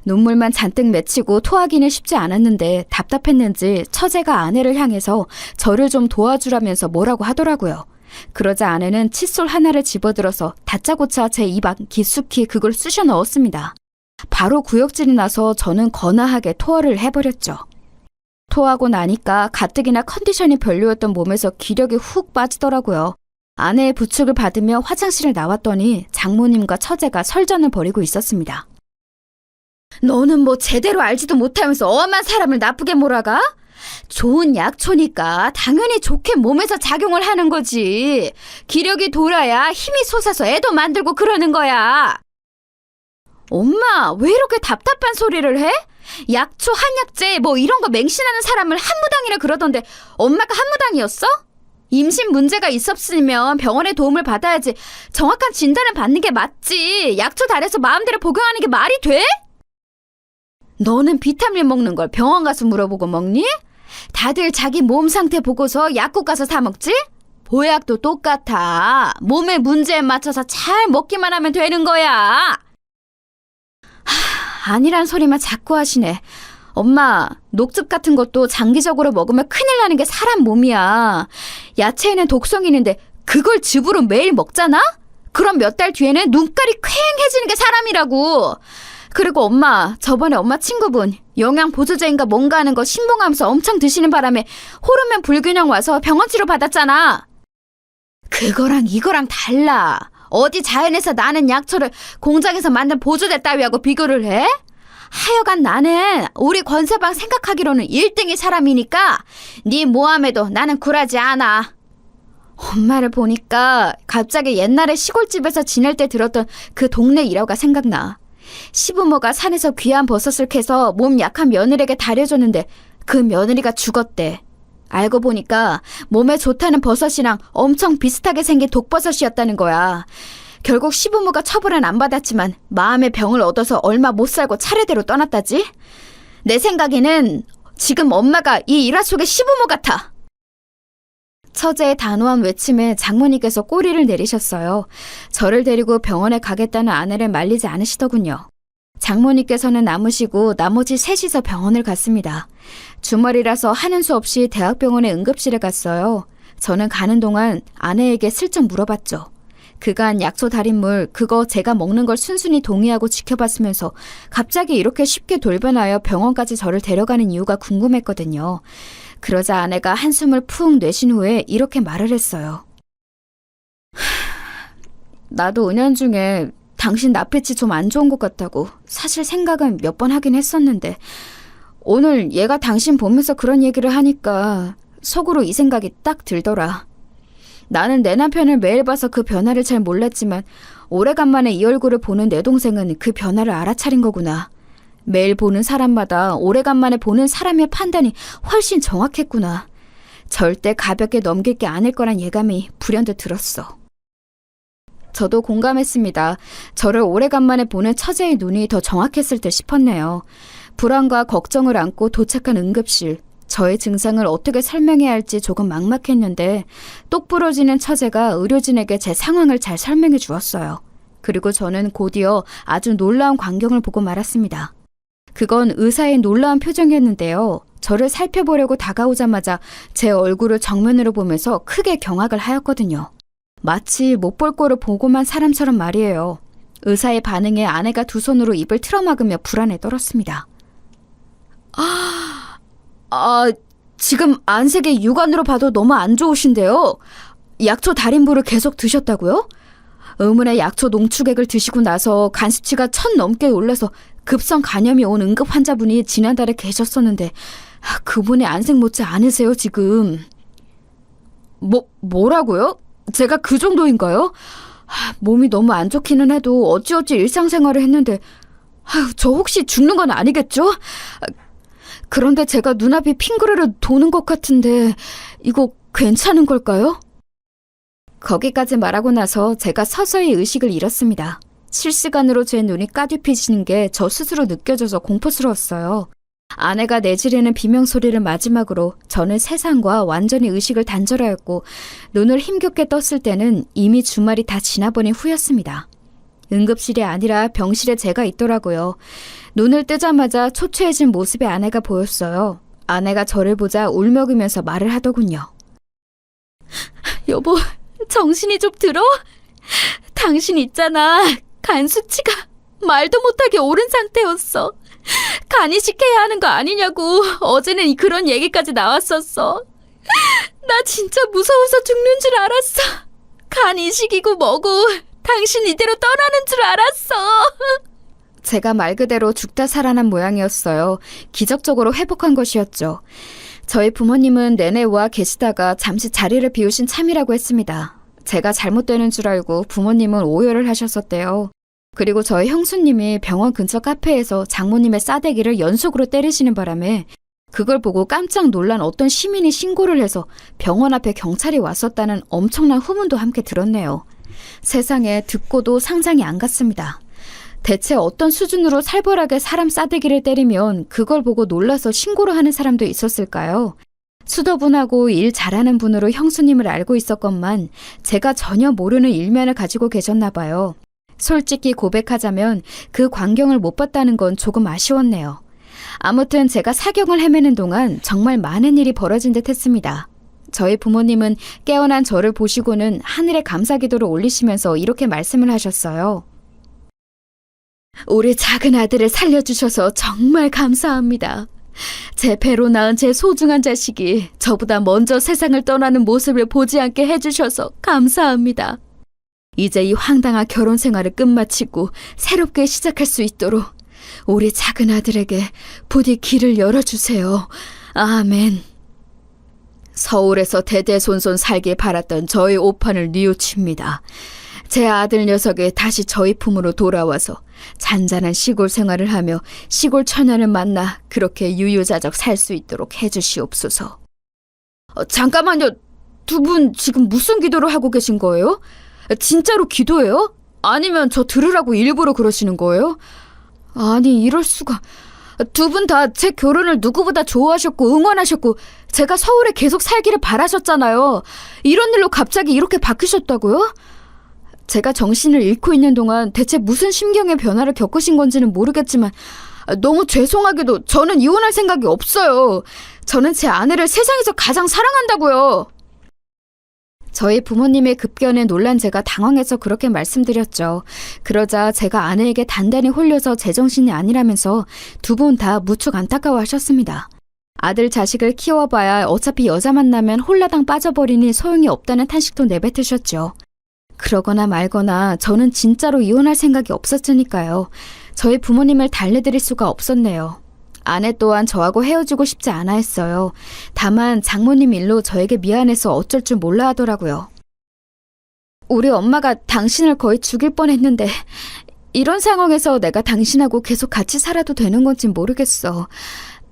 눈물만 잔뜩 맺히고 토하기는 쉽지 않았는데 답답했는지 처제가 아내를 향해서 저를 좀 도와주라면서 뭐라고 하더라고요. 그러자 아내는 칫솔 하나를 집어들어서 다짜고짜 제 입 안 깊숙이 그걸 쑤셔 넣었습니다. 바로 구역질이 나서 저는 거나하게 토어를 해버렸죠. 토하고 나니까 가뜩이나 컨디션이 별로였던 몸에서 기력이 훅 빠지더라고요. 아내의 부축을 받으며 화장실을 나왔더니 장모님과 처제가 설전을 벌이고 있었습니다. 너는 뭐 제대로 알지도 못하면서 엄한 사람을 나쁘게 몰아가? 좋은 약초니까 당연히 좋게 몸에서 작용을 하는 거지. 기력이 돌아야 힘이 솟아서 애도 만들고 그러는 거야. 엄마, 왜 이렇게 답답한 소리를 해? 약초, 한약재 뭐 이런 거 맹신하는 사람을 한무당이라 그러던데 엄마가 한무당이었어? 임신 문제가 있었으면 병원의 도움을 받아야지. 정확한 진단을 받는 게 맞지. 약초 달여서 마음대로 복용하는 게 말이 돼? 너는 비타민 먹는 걸 병원 가서 물어보고 먹니? 다들 자기 몸 상태 보고서 약국 가서 사 먹지? 보약도 똑같아. 몸의 문제에 맞춰서 잘 먹기만 하면 되는 거야. 아니란 소리만 자꾸 하시네. 엄마, 녹즙 같은 것도 장기적으로 먹으면 큰일 나는 게 사람 몸이야. 야채에는 독성이 있는데 그걸 즙으로 매일 먹잖아? 그럼 몇 달 뒤에는 눈깔이 퀭해지는 게 사람이라고. 그리고 엄마, 저번에 엄마 친구분 영양 보조제인가 뭔가 하는 거 신봉하면서 엄청 드시는 바람에 호르몬 불균형 와서 병원 치료 받았잖아. 그거랑 이거랑 달라. 어디 자연에서 나는 약초를 공장에서 만든 보조제 따위하고 비교를 해? 하여간 나는 우리 권서방 생각하기로는 1등이 사람이니까 네 모함에도 나는 굴하지 않아. 엄마를 보니까 갑자기 옛날에 시골집에서 지낼 때 들었던 그 동네 일화가 생각나. 시부모가 산에서 귀한 버섯을 캐서 몸 약한 며느리에게 다려줬는데 그 며느리가 죽었대. 알고 보니까 몸에 좋다는 버섯이랑 엄청 비슷하게 생긴 독버섯이었다는 거야. 결국 시부모가 처벌은 안 받았지만 마음의 병을 얻어서 얼마 못 살고 차례대로 떠났다지. 내 생각에는 지금 엄마가 이 일화 속의 시부모 같아. 처제의 단호한 외침에 장모님께서 꼬리를 내리셨어요. 저를 데리고 병원에 가겠다는 아내를 말리지 않으시더군요. 장모님께서는 남으시고 나머지 셋이서 병원을 갔습니다. 주말이라서 하는 수 없이 대학병원의 응급실에 갔어요. 저는 가는 동안 아내에게 슬쩍 물어봤죠. 그간 약초 달인물 그거 제가 먹는 걸 순순히 동의하고 지켜봤으면서 갑자기 이렇게 쉽게 돌변하여 병원까지 저를 데려가는 이유가 궁금했거든요. 그러자 아내가 한숨을 푹 내쉰 후에 이렇게 말을 했어요. 나도 은연중에 당신 낯빛이 좀 안 좋은 것 같다고 사실 생각은 몇 번 하긴 했었는데 오늘 얘가 당신 보면서 그런 얘기를 하니까 속으로 이 생각이 딱 들더라. 나는 내 남편을 매일 봐서 그 변화를 잘 몰랐지만 오래간만에 이 얼굴을 보는 내 동생은 그 변화를 알아차린 거구나. 매일 보는 사람마다 오래간만에 보는 사람의 판단이 훨씬 정확했구나. 절대 가볍게 넘길 게 아닐 거란 예감이 불현듯 들었어. 저도 공감했습니다. 저를 오래간만에 보는 처제의 눈이 더 정확했을 듯 싶었네요. 불안과 걱정을 안고 도착한 응급실. 저의 증상을 어떻게 설명해야 할지 조금 막막했는데 똑부러지는 처제가 의료진에게 제 상황을 잘 설명해 주었어요. 그리고 저는 곧이어 아주 놀라운 광경을 보고 말았습니다. 그건 의사의 놀라운 표정이었는데요. 저를 살펴보려고 다가오자마자 제 얼굴을 정면으로 보면서 크게 경악을 하였거든요. 마치 못 볼 거를 보고만 사람처럼 말이에요. 의사의 반응에 아내가 두 손으로 입을 틀어막으며 불안에 떨었습니다. 지금 안색이 육안으로 봐도 너무 안 좋으신데요. 약초 달인부를 계속 드셨다고요? 의문의 약초 농축액을 드시고 나서 간 수치가 1000 넘게 올라서 급성 간염이 온 응급 환자분이 지난달에 계셨었는데 그분의 안색 못지 않으세요 지금. 뭐라고요? 제가 그 정도인가요? 몸이 너무 안 좋기는 해도 어찌어찌 일상생활을 했는데 저 혹시 죽는 건 아니겠죠? 그런데 제가 눈앞이 핑그르르 도는 것 같은데 이거 괜찮은 걸까요? 거기까지 말하고 나서 제가 서서히 의식을 잃었습니다. 실시간으로 제 눈이 까뒤피지는 게 저 스스로 느껴져서 공포스러웠어요. 아내가 내지르는 비명소리를 마지막으로 저는 세상과 완전히 의식을 단절하였고 눈을 힘겹게 떴을 때는 이미 주말이 다 지나버린 후였습니다. 응급실이 아니라 병실에 제가 있더라고요. 눈을 뜨자마자 초췌해진 모습의 아내가 보였어요. 아내가 저를 보자 울먹이면서 말을 하더군요. 여보, 정신이 좀 들어? 당신 있잖아. 간 수치가 말도 못하게 오른 상태였어. 간 이식해야 하는 거 아니냐고 어제는 그런 얘기까지 나왔었어. 나 진짜 무서워서 죽는 줄 알았어. 간 이식이고 뭐고 당신 이대로 떠나는 줄 알았어. 제가 말 그대로 죽다 살아난 모양이었어요. 기적적으로 회복한 것이었죠. 저희 부모님은 내내 와 계시다가 잠시 자리를 비우신 참이라고 했습니다. 제가 잘못되는 줄 알고 부모님은 오열을 하셨었대요. 그리고 저희 형수님이 병원 근처 카페에서 장모님의 싸대기를 연속으로 때리시는 바람에 그걸 보고 깜짝 놀란 어떤 시민이 신고를 해서 병원 앞에 경찰이 왔었다는 엄청난 후문도 함께 들었네요. 세상에 듣고도 상상이 안 갔습니다. 대체 어떤 수준으로 살벌하게 사람 싸대기를 때리면 그걸 보고 놀라서 신고를 하는 사람도 있었을까요? 수더분하고 일 잘하는 분으로 형수님을 알고 있었건만 제가 전혀 모르는 일면을 가지고 계셨나 봐요. 솔직히 고백하자면 그 광경을 못 봤다는 건 조금 아쉬웠네요. 아무튼 제가 사경을 헤매는 동안 정말 많은 일이 벌어진 듯 했습니다. 저희 부모님은 깨어난 저를 보시고는 하늘에 감사기도를 올리시면서 이렇게 말씀을 하셨어요. 우리 작은 아들을 살려주셔서 정말 감사합니다. 제 배로 낳은 제 소중한 자식이 저보다 먼저 세상을 떠나는 모습을 보지 않게 해주셔서 감사합니다. 이제 이 황당한 결혼 생활을 끝마치고 새롭게 시작할 수 있도록 우리 작은 아들에게 부디 길을 열어주세요. 아멘. 서울에서 대대손손 살길 바랐던 저희 오판을 뉘우칩니다. 제 아들 녀석이 다시 저희 품으로 돌아와서 잔잔한 시골 생활을 하며 시골 처녀를 만나 그렇게 유유자적 살 수 있도록 해주시옵소서. 잠깐만요. 두 분 지금 무슨 기도를 하고 계신 거예요? 진짜로 기도해요? 아니면 저 들으라고 일부러 그러시는 거예요? 아니, 이럴 수가. 두 분 다 제 결혼을 누구보다 좋아하셨고 응원하셨고 제가 서울에 계속 살기를 바라셨잖아요. 이런 일로 갑자기 이렇게 바뀌셨다고요? 제가 정신을 잃고 있는 동안 대체 무슨 심경의 변화를 겪으신 건지는 모르겠지만 너무 죄송하게도 저는 이혼할 생각이 없어요. 저는 제 아내를 세상에서 가장 사랑한다고요. 저희 부모님의 급견에 놀란 제가 당황해서 그렇게 말씀드렸죠. 그러자 제가 아내에게 단단히 홀려서 제정신이 아니라면서 두 분 다 무척 안타까워하셨습니다. 아들 자식을 키워봐야 어차피 여자 만나면 홀라당 빠져버리니 소용이 없다는 탄식도 내뱉으셨죠. 그러거나 말거나 저는 진짜로 이혼할 생각이 없었으니까요. 저희 부모님을 달래드릴 수가 없었네요. 아내 또한 저하고 헤어지고 싶지 않아 했어요. 다만 장모님 일로 저에게 미안해서 어쩔 줄 몰라 하더라고요. 우리 엄마가 당신을 거의 죽일 뻔했는데 이런 상황에서 내가 당신하고 계속 같이 살아도 되는 건지 모르겠어.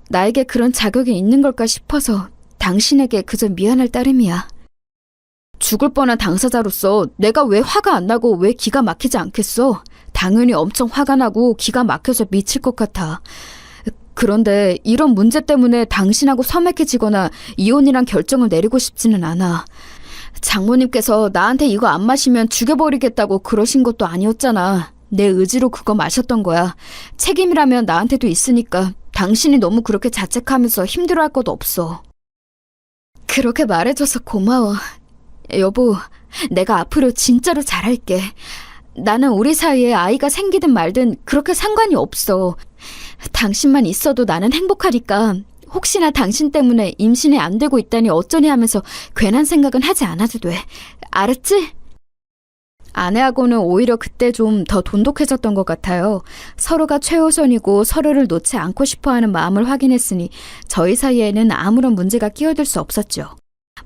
나에게 그런 자격이 있는 걸까 싶어서 당신에게 그저 미안할 따름이야. 죽을 뻔한 당사자로서 내가 왜 화가 안 나고 왜 기가 막히지 않겠어? 당연히 엄청 화가 나고 기가 막혀서 미칠 것 같아. 그런데 이런 문제 때문에 당신하고 서먹해지거나 이혼이란 결정을 내리고 싶지는 않아. 장모님께서 나한테 이거 안 마시면 죽여버리겠다고 그러신 것도 아니었잖아. 내 의지로 그거 마셨던 거야. 책임이라면 나한테도 있으니까 당신이 너무 그렇게 자책하면서 힘들어할 것도 없어. 그렇게 말해줘서 고마워. 여보, 내가 앞으로 진짜로 잘할게. 나는 우리 사이에 아이가 생기든 말든 그렇게 상관이 없어. 당신만 있어도 나는 행복하니까 혹시나 당신 때문에 임신이 안 되고 있다니 어쩌니 하면서 괜한 생각은 하지 않아도 돼. 알았지? 아내하고는 오히려 그때 좀 더 돈독해졌던 것 같아요. 서로가 최우선이고 서로를 놓지 않고 싶어하는 마음을 확인했으니 저희 사이에는 아무런 문제가 끼어들 수 없었죠.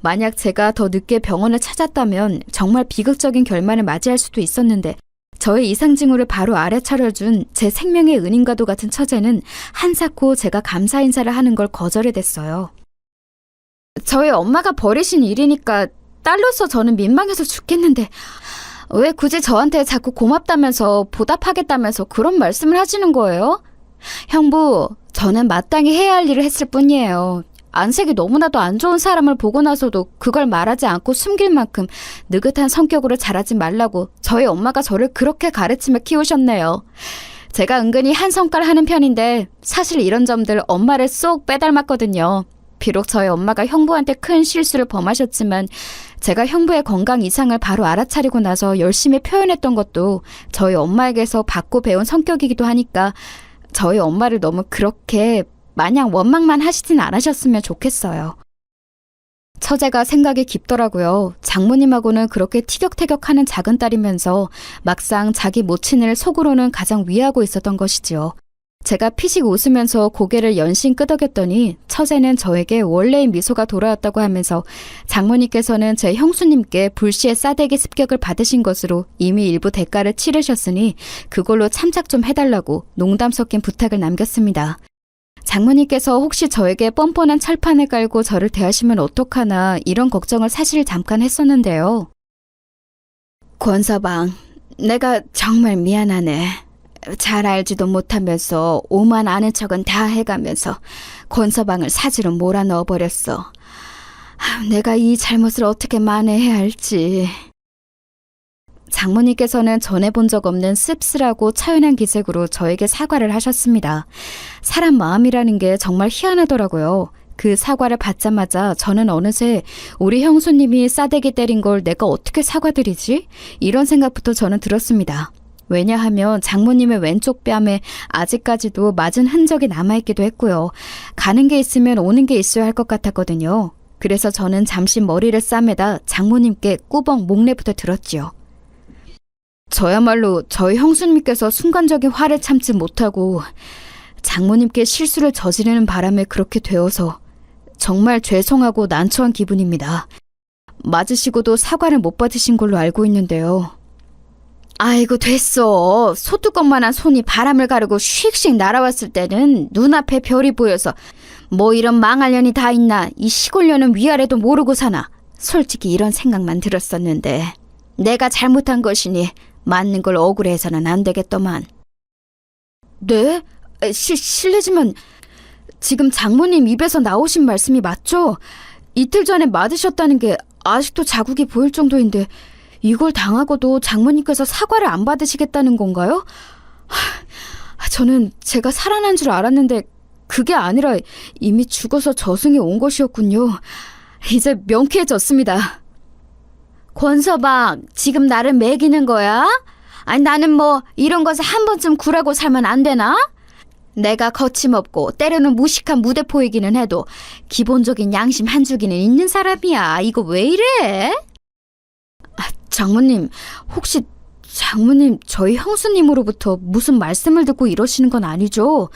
만약 제가 더 늦게 병원을 찾았다면 정말 비극적인 결말을 맞이할 수도 있었는데 저의 이상 징후를 바로 알아차려준 제 생명의 은인과도 같은 처제는 한사코 제가 감사 인사를 하는 걸 거절해댔어요. 저희 엄마가 버리신 일이니까 딸로서 저는 민망해서 죽겠는데 왜 굳이 저한테 자꾸 고맙다면서 보답하겠다면서 그런 말씀을 하시는 거예요? 형부, 저는 마땅히 해야 할 일을 했을 뿐이에요. 안색이 너무나도 안 좋은 사람을 보고 나서도 그걸 말하지 않고 숨길 만큼 느긋한 성격으로 자라지 말라고 저희 엄마가 저를 그렇게 가르치며 키우셨네요. 제가 은근히 한 성깔 하는 편인데 사실 이런 점들 엄마를 쏙 빼닮았거든요. 비록 저희 엄마가 형부한테 큰 실수를 범하셨지만 제가 형부의 건강 이상을 바로 알아차리고 나서 열심히 표현했던 것도 저희 엄마에게서 받고 배운 성격이기도 하니까 저희 엄마를 너무 그렇게 마냥 원망만 하시진 않으셨으면 좋겠어요. 처제가 생각이 깊더라고요. 장모님하고는 그렇게 티격태격하는 작은 딸이면서 막상 자기 모친을 속으로는 가장 위하고 있었던 것이지요. 제가 피식 웃으면서 고개를 연신 끄덕였더니 처제는 저에게 원래의 미소가 돌아왔다고 하면서 장모님께서는 제 형수님께 불시에 싸대기 습격을 받으신 것으로 이미 일부 대가를 치르셨으니 그걸로 참작 좀 해달라고 농담 섞인 부탁을 남겼습니다. 장모님께서 혹시 저에게 뻔뻔한 철판을 깔고 저를 대하시면 어떡하나 이런 걱정을 사실 잠깐 했었는데요. 권서방, 내가 정말 미안하네. 잘 알지도 못하면서 오만 아는 척은 다 해가면서 권서방을 사지로 몰아넣어버렸어. 내가 이 잘못을 어떻게 만회해야 할지. 장모님께서는 전해본 적 없는 씁쓸하고 차연한 기색으로 저에게 사과를 하셨습니다. 사람 마음이라는 게 정말 희한하더라고요. 그 사과를 받자마자 저는 어느새 우리 형수님이 싸대기 때린 걸 내가 어떻게 사과드리지? 이런 생각부터 저는 들었습니다. 왜냐하면 장모님의 왼쪽 뺨에 아직까지도 맞은 흔적이 남아있기도 했고요. 가는 게 있으면 오는 게 있어야 할 것 같았거든요. 그래서 저는 잠시 머리를 싸매다 장모님께 꾸벅 목례부터 들었지요. 저야말로 저희 형수님께서 순간적인 화를 참지 못하고 장모님께 실수를 저지르는 바람에 그렇게 되어서 정말 죄송하고 난처한 기분입니다. 맞으시고도 사과를 못 받으신 걸로 알고 있는데요. 아이고 됐어. 소뚜껑만한 손이 바람을 가르고 휙휙 날아왔을 때는 눈앞에 별이 보여서 뭐 이런 망할 년이 다 있나. 이 시골 년은 위아래도 모르고 사나. 솔직히 이런 생각만 들었었는데 내가 잘못한 것이니 맞는 걸 억울해서는 안 되겠더만. 네? 실례지만 지금 장모님 입에서 나오신 말씀이 맞죠? 이틀 전에 맞으셨다는 게 아직도 자국이 보일 정도인데 이걸 당하고도 장모님께서 사과를 안 받으시겠다는 건가요? 저는 제가 살아난 줄 알았는데 그게 아니라 이미 죽어서 저승에 온 것이었군요. 이제 명쾌해졌습니다. 권서방, 지금 나를 매기는 거야? 아니 나는 뭐 이런 것에 한 번쯤 굴하고 살면 안 되나? 내가 거침없고 때로는 무식한 무대포이기는 해도 기본적인 양심 한 줄기는 있는 사람이야. 이거 왜 이래? 장모님, 혹시 장모님 저희 형수님으로부터 무슨 말씀을 듣고 이러시는 건 아니죠?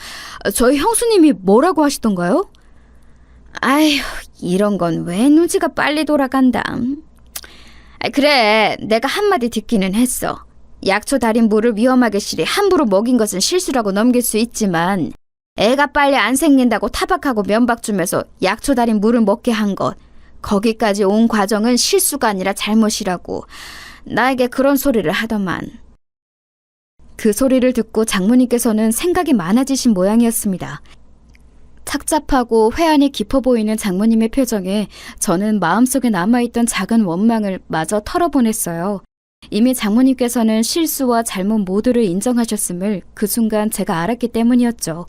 저희 형수님이 뭐라고 하시던가요? 아휴, 이런 건 왜 눈치가 빨리 돌아간다. 그래, 내가 한마디 듣기는 했어. 약초 달인 물을 위험하게 실이 함부로 먹인 것은 실수라고 넘길 수 있지만 애가 빨리 안 생긴다고 타박하고 면박 주면서 약초 달인 물을 먹게 한 것, 거기까지 온 과정은 실수가 아니라 잘못이라고 나에게 그런 소리를 하더만. 그 소리를 듣고 장모님께서는 생각이 많아지신 모양이었습니다. 착잡하고 회한이 깊어 보이는 장모님의 표정에 저는 마음속에 남아있던 작은 원망을 마저 털어보냈어요. 이미 장모님께서는 실수와 잘못 모두를 인정하셨음을 그 순간 제가 알았기 때문이었죠.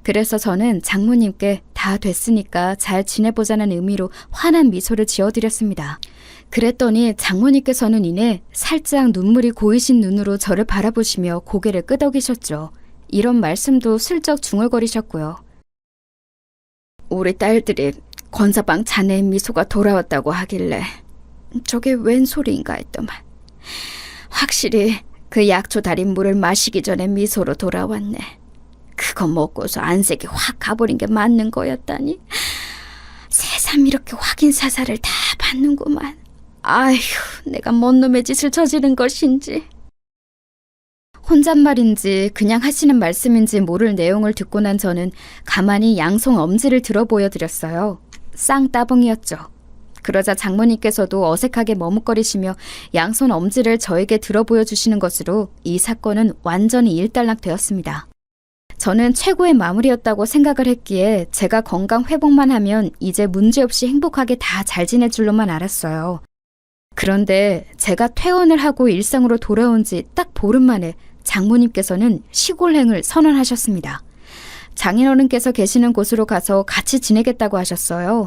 그래서 저는 장모님께 다 됐으니까 잘 지내보자는 의미로 환한 미소를 지어드렸습니다. 그랬더니 장모님께서는 이내 살짝 눈물이 고이신 눈으로 저를 바라보시며 고개를 끄덕이셨죠. 이런 말씀도 슬쩍 중얼거리셨고요. 우리 딸들이 권서방 자네의 미소가 돌아왔다고 하길래 저게 웬 소리인가 했더만 확실히 그 약초 달인 물을 마시기 전에 미소로 돌아왔네. 그거 먹고서 안색이 확 가버린 게 맞는 거였다니. 새삼 이렇게 확인사살을 다 받는구만. 아휴, 내가 뭔 놈의 짓을 저지른 것인지. 혼잣말인지 그냥 하시는 말씀인지 모를 내용을 듣고 난 저는 가만히 양손 엄지를 들어 보여드렸어요. 쌍따봉이었죠. 그러자 장모님께서도 어색하게 머뭇거리시며 양손 엄지를 저에게 들어 보여주시는 것으로 이 사건은 완전히 일단락되었습니다. 저는 최고의 마무리였다고 생각을 했기에 제가 건강 회복만 하면 이제 문제없이 행복하게 다 잘 지낼 줄로만 알았어요. 그런데 제가 퇴원을 하고 일상으로 돌아온 지 딱 보름 만에 장모님께서는 시골행을 선언하셨습니다. 장인어른께서 계시는 곳으로 가서 같이 지내겠다고 하셨어요.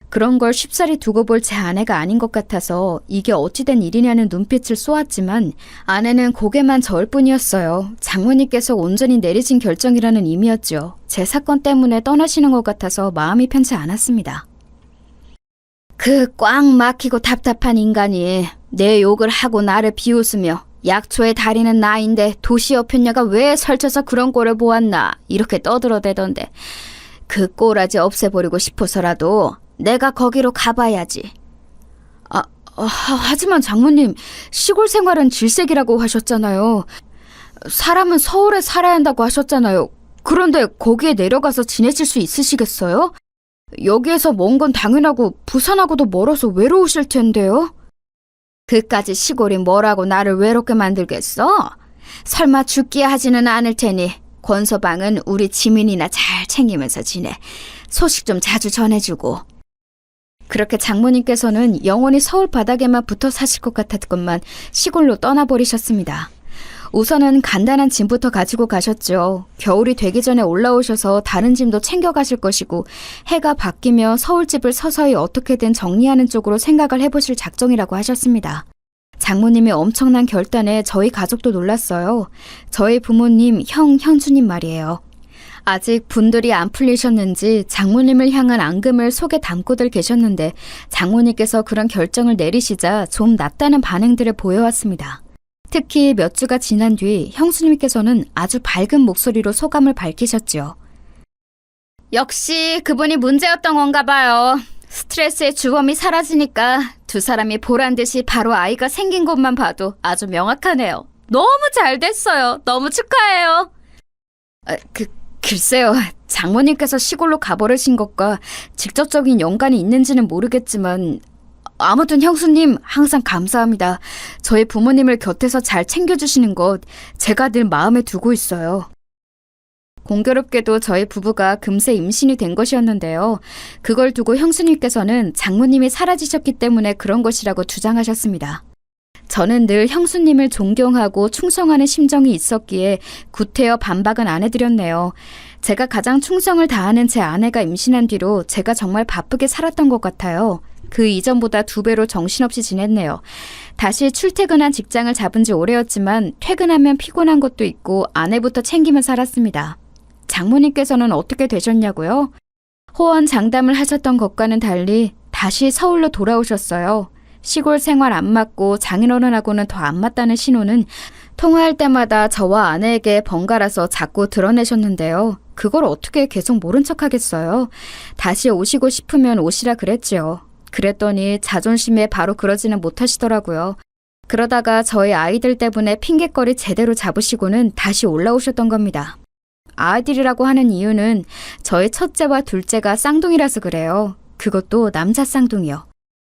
그런 걸 쉽사리 두고 볼 제 아내가 아닌 것 같아서 이게 어찌된 일이냐는 눈빛을 쏘았지만 아내는 고개만 저을 뿐이었어요. 장모님께서 온전히 내리신 결정이라는 의미였죠. 제 사건 때문에 떠나시는 것 같아서 마음이 편치 않았습니다. 그 꽉 막히고 답답한 인간이 내 욕을 하고 나를 비웃으며 약초에 다리는 나인데 도시 여편녀가 왜 설쳐서 그런 꼴을 보았나 이렇게 떠들어대던데 그 꼬라지 없애버리고 싶어서라도 내가 거기로 가봐야지. 하지만 장모님, 시골 생활은 질색이라고 하셨잖아요. 사람은 서울에 살아야 한다고 하셨잖아요. 그런데 거기에 내려가서 지내실 수 있으시겠어요? 여기에서 먼 건 당연하고 부산하고도 멀어서 외로우실 텐데요. 그까지 시골이 뭐라고 나를 외롭게 만들겠어? 설마 죽기야 하지는 않을 테니 권서방은 우리 지민이나 잘 챙기면서 지내. 소식 좀 자주 전해주고. 그렇게 장모님께서는 영원히 서울 바닥에만 붙어 사실 것 같았건만 시골로 떠나버리셨습니다. 우선은 간단한 짐부터 가지고 가셨죠. 겨울이 되기 전에 올라오셔서 다른 짐도 챙겨가실 것이고 해가 바뀌며 서울집을 서서히 어떻게든 정리하는 쪽으로 생각을 해보실 작정이라고 하셨습니다. 장모님의 엄청난 결단에 저희 가족도 놀랐어요. 저희 부모님, 형, 현수님 말이에요. 아직 분들이 안 풀리셨는지 장모님을 향한 앙금을 속에 담고들 계셨는데 장모님께서 그런 결정을 내리시자 좀 낫다는 반응들을 보여왔습니다. 특히 몇 주가 지난 뒤 형수님께서는 아주 밝은 목소리로 소감을 밝히셨죠. 역시 그분이 문제였던 건가 봐요. 스트레스의 주범이 사라지니까 두 사람이 보란듯이 바로 아이가 생긴 것만 봐도 아주 명확하네요. 너무 잘 됐어요. 너무 축하해요. 글쎄요. 장모님께서 시골로 가버리신 것과 직접적인 연관이 있는지는 모르겠지만 아무튼 형수님 항상 감사합니다. 저희 부모님을 곁에서 잘 챙겨주시는 것 제가 늘 마음에 두고 있어요. 공교롭게도 저희 부부가 금세 임신이 된 것이었는데요. 그걸 두고 형수님께서는 장모님이 사라지셨기 때문에 그런 것이라고 주장하셨습니다. 저는 늘 형수님을 존경하고 충성하는 심정이 있었기에 구태여 반박은 안 해드렸네요. 제가 가장 충성을 다하는 제 아내가 임신한 뒤로 제가 정말 바쁘게 살았던 것 같아요. 그 이전보다 2배로 정신없이 지냈네요. 다시 출퇴근한 직장을 잡은 지 오래였지만 퇴근하면 피곤한 것도 있고 아내부터 챙기며 살았습니다. 장모님께서는 어떻게 되셨냐고요? 호언장담을 하셨던 것과는 달리 다시 서울로 돌아오셨어요. 시골 생활 안 맞고 장인어른하고는 더 안 맞다는 신호는 통화할 때마다 저와 아내에게 번갈아서 자꾸 드러내셨는데요. 그걸 어떻게 계속 모른 척 하겠어요? 다시 오시고 싶으면 오시라 그랬지요. 그랬더니 자존심에 바로 그러지는 못하시더라고요. 그러다가 저희 아이들 때문에 핑곗거리 제대로 잡으시고는 다시 올라오셨던 겁니다. 아이들이라고 하는 이유는 저희 첫째와 둘째가 쌍둥이라서 그래요. 그것도 남자 쌍둥이요.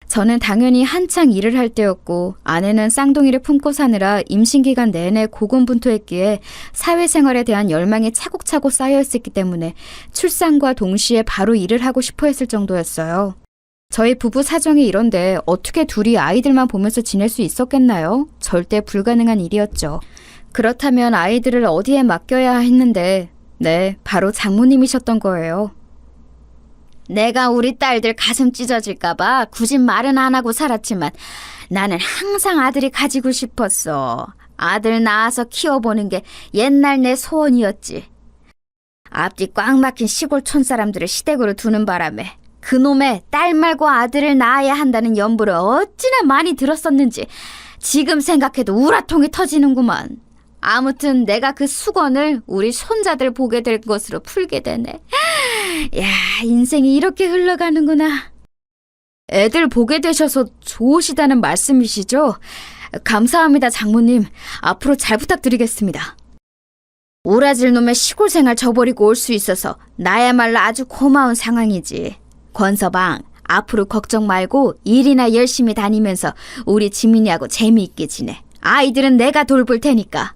저는 당연히 한창 일을 할 때였고 아내는 쌍둥이를 품고 사느라 임신기간 내내 고군분투했기에 사회생활에 대한 열망이 차곡차곡 쌓여있었기 때문에 출산과 동시에 바로 일을 하고 싶어 했을 정도였어요. 저희 부부 사정이 이런데 어떻게 둘이 아이들만 보면서 지낼 수 있었겠나요? 절대 불가능한 일이었죠. 그렇다면 아이들을 어디에 맡겨야 했는데 네, 바로 장모님이셨던 거예요. 내가 우리 딸들 가슴 찢어질까봐 굳이 말은 안 하고 살았지만 나는 항상 아들이 가지고 싶었어. 아들 낳아서 키워보는 게 옛날 내 소원이었지. 앞뒤 꽉 막힌 시골 촌사람들을 시댁으로 두는 바람에 그놈의 딸 말고 아들을 낳아야 한다는 염불을 어찌나 많이 들었었는지 지금 생각해도 우라통이 터지는구만. 아무튼 내가 그 수건을 우리 손자들 보게 될 것으로 풀게 되네. 야, 인생이 이렇게 흘러가는구나. 애들 보게 되셔서 좋으시다는 말씀이시죠? 감사합니다, 장모님. 앞으로 잘 부탁드리겠습니다. 오라질 놈의 시골 생활 저버리고 올 수 있어서 나야말로 아주 고마운 상황이지. 권서방, 앞으로 걱정 말고 일이나 열심히 다니면서 우리 지민이하고 재미있게 지내. 아이들은 내가 돌볼 테니까.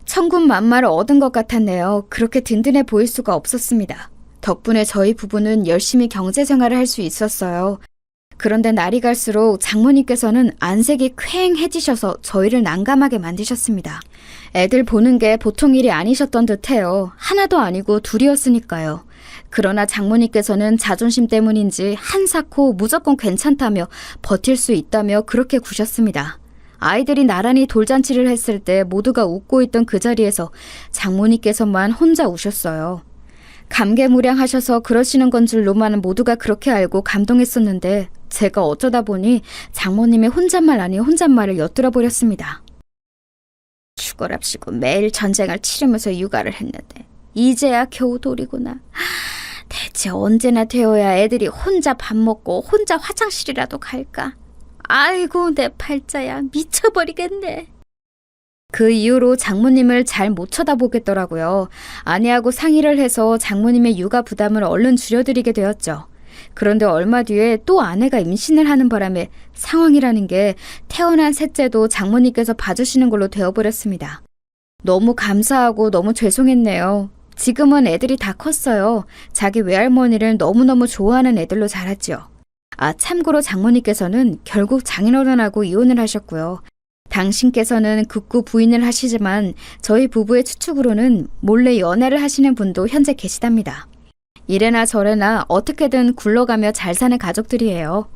천군만마를 얻은 것 같았네요. 그렇게 든든해 보일 수가 없었습니다. 덕분에 저희 부부는 열심히 경제생활을 할 수 있었어요. 그런데 날이 갈수록 장모님께서는 안색이 퀭해지셔서 저희를 난감하게 만드셨습니다. 애들 보는 게 보통 일이 아니셨던 듯해요. 하나도 아니고 둘이었으니까요. 그러나 장모님께서는 자존심 때문인지 한사코 무조건 괜찮다며 버틸 수 있다며 그렇게 구셨습니다. 아이들이 나란히 돌잔치를 했을 때 모두가 웃고 있던 그 자리에서 장모님께서만 혼자 우셨어요. 감개무량하셔서 그러시는 건 줄로만 모두가 그렇게 알고 감동했었는데 제가 어쩌다 보니 장모님의 혼잣말 아닌 혼잣말을 엿들어 버렸습니다. 죽어랍시고 매일 전쟁을 치르면서 육아를 했는데 이제야 겨우 돌이구나. 대체 언제나 되어야 애들이 혼자 밥 먹고 혼자 화장실이라도 갈까? 아이고 내 팔자야 미쳐버리겠네. 그 이후로 장모님을 잘 못 쳐다보겠더라고요. 아내하고 상의를 해서 장모님의 육아 부담을 얼른 줄여드리게 되었죠. 그런데 얼마 뒤에 또 아내가 임신을 하는 바람에 상황이라는 게 태어난 셋째도 장모님께서 봐주시는 걸로 되어버렸습니다. 너무 감사하고 너무 죄송했네요. 지금은 애들이 다 컸어요. 자기 외할머니를 너무너무 좋아하는 애들로 자랐죠. 아, 참고로 장모님께서는 결국 장인어른하고 이혼을 하셨고요. 당신께서는 극구 부인을 하시지만 저희 부부의 추측으로는 몰래 연애를 하시는 분도 현재 계시답니다. 이래나 저래나 어떻게든 굴러가며 잘 사는 가족들이에요.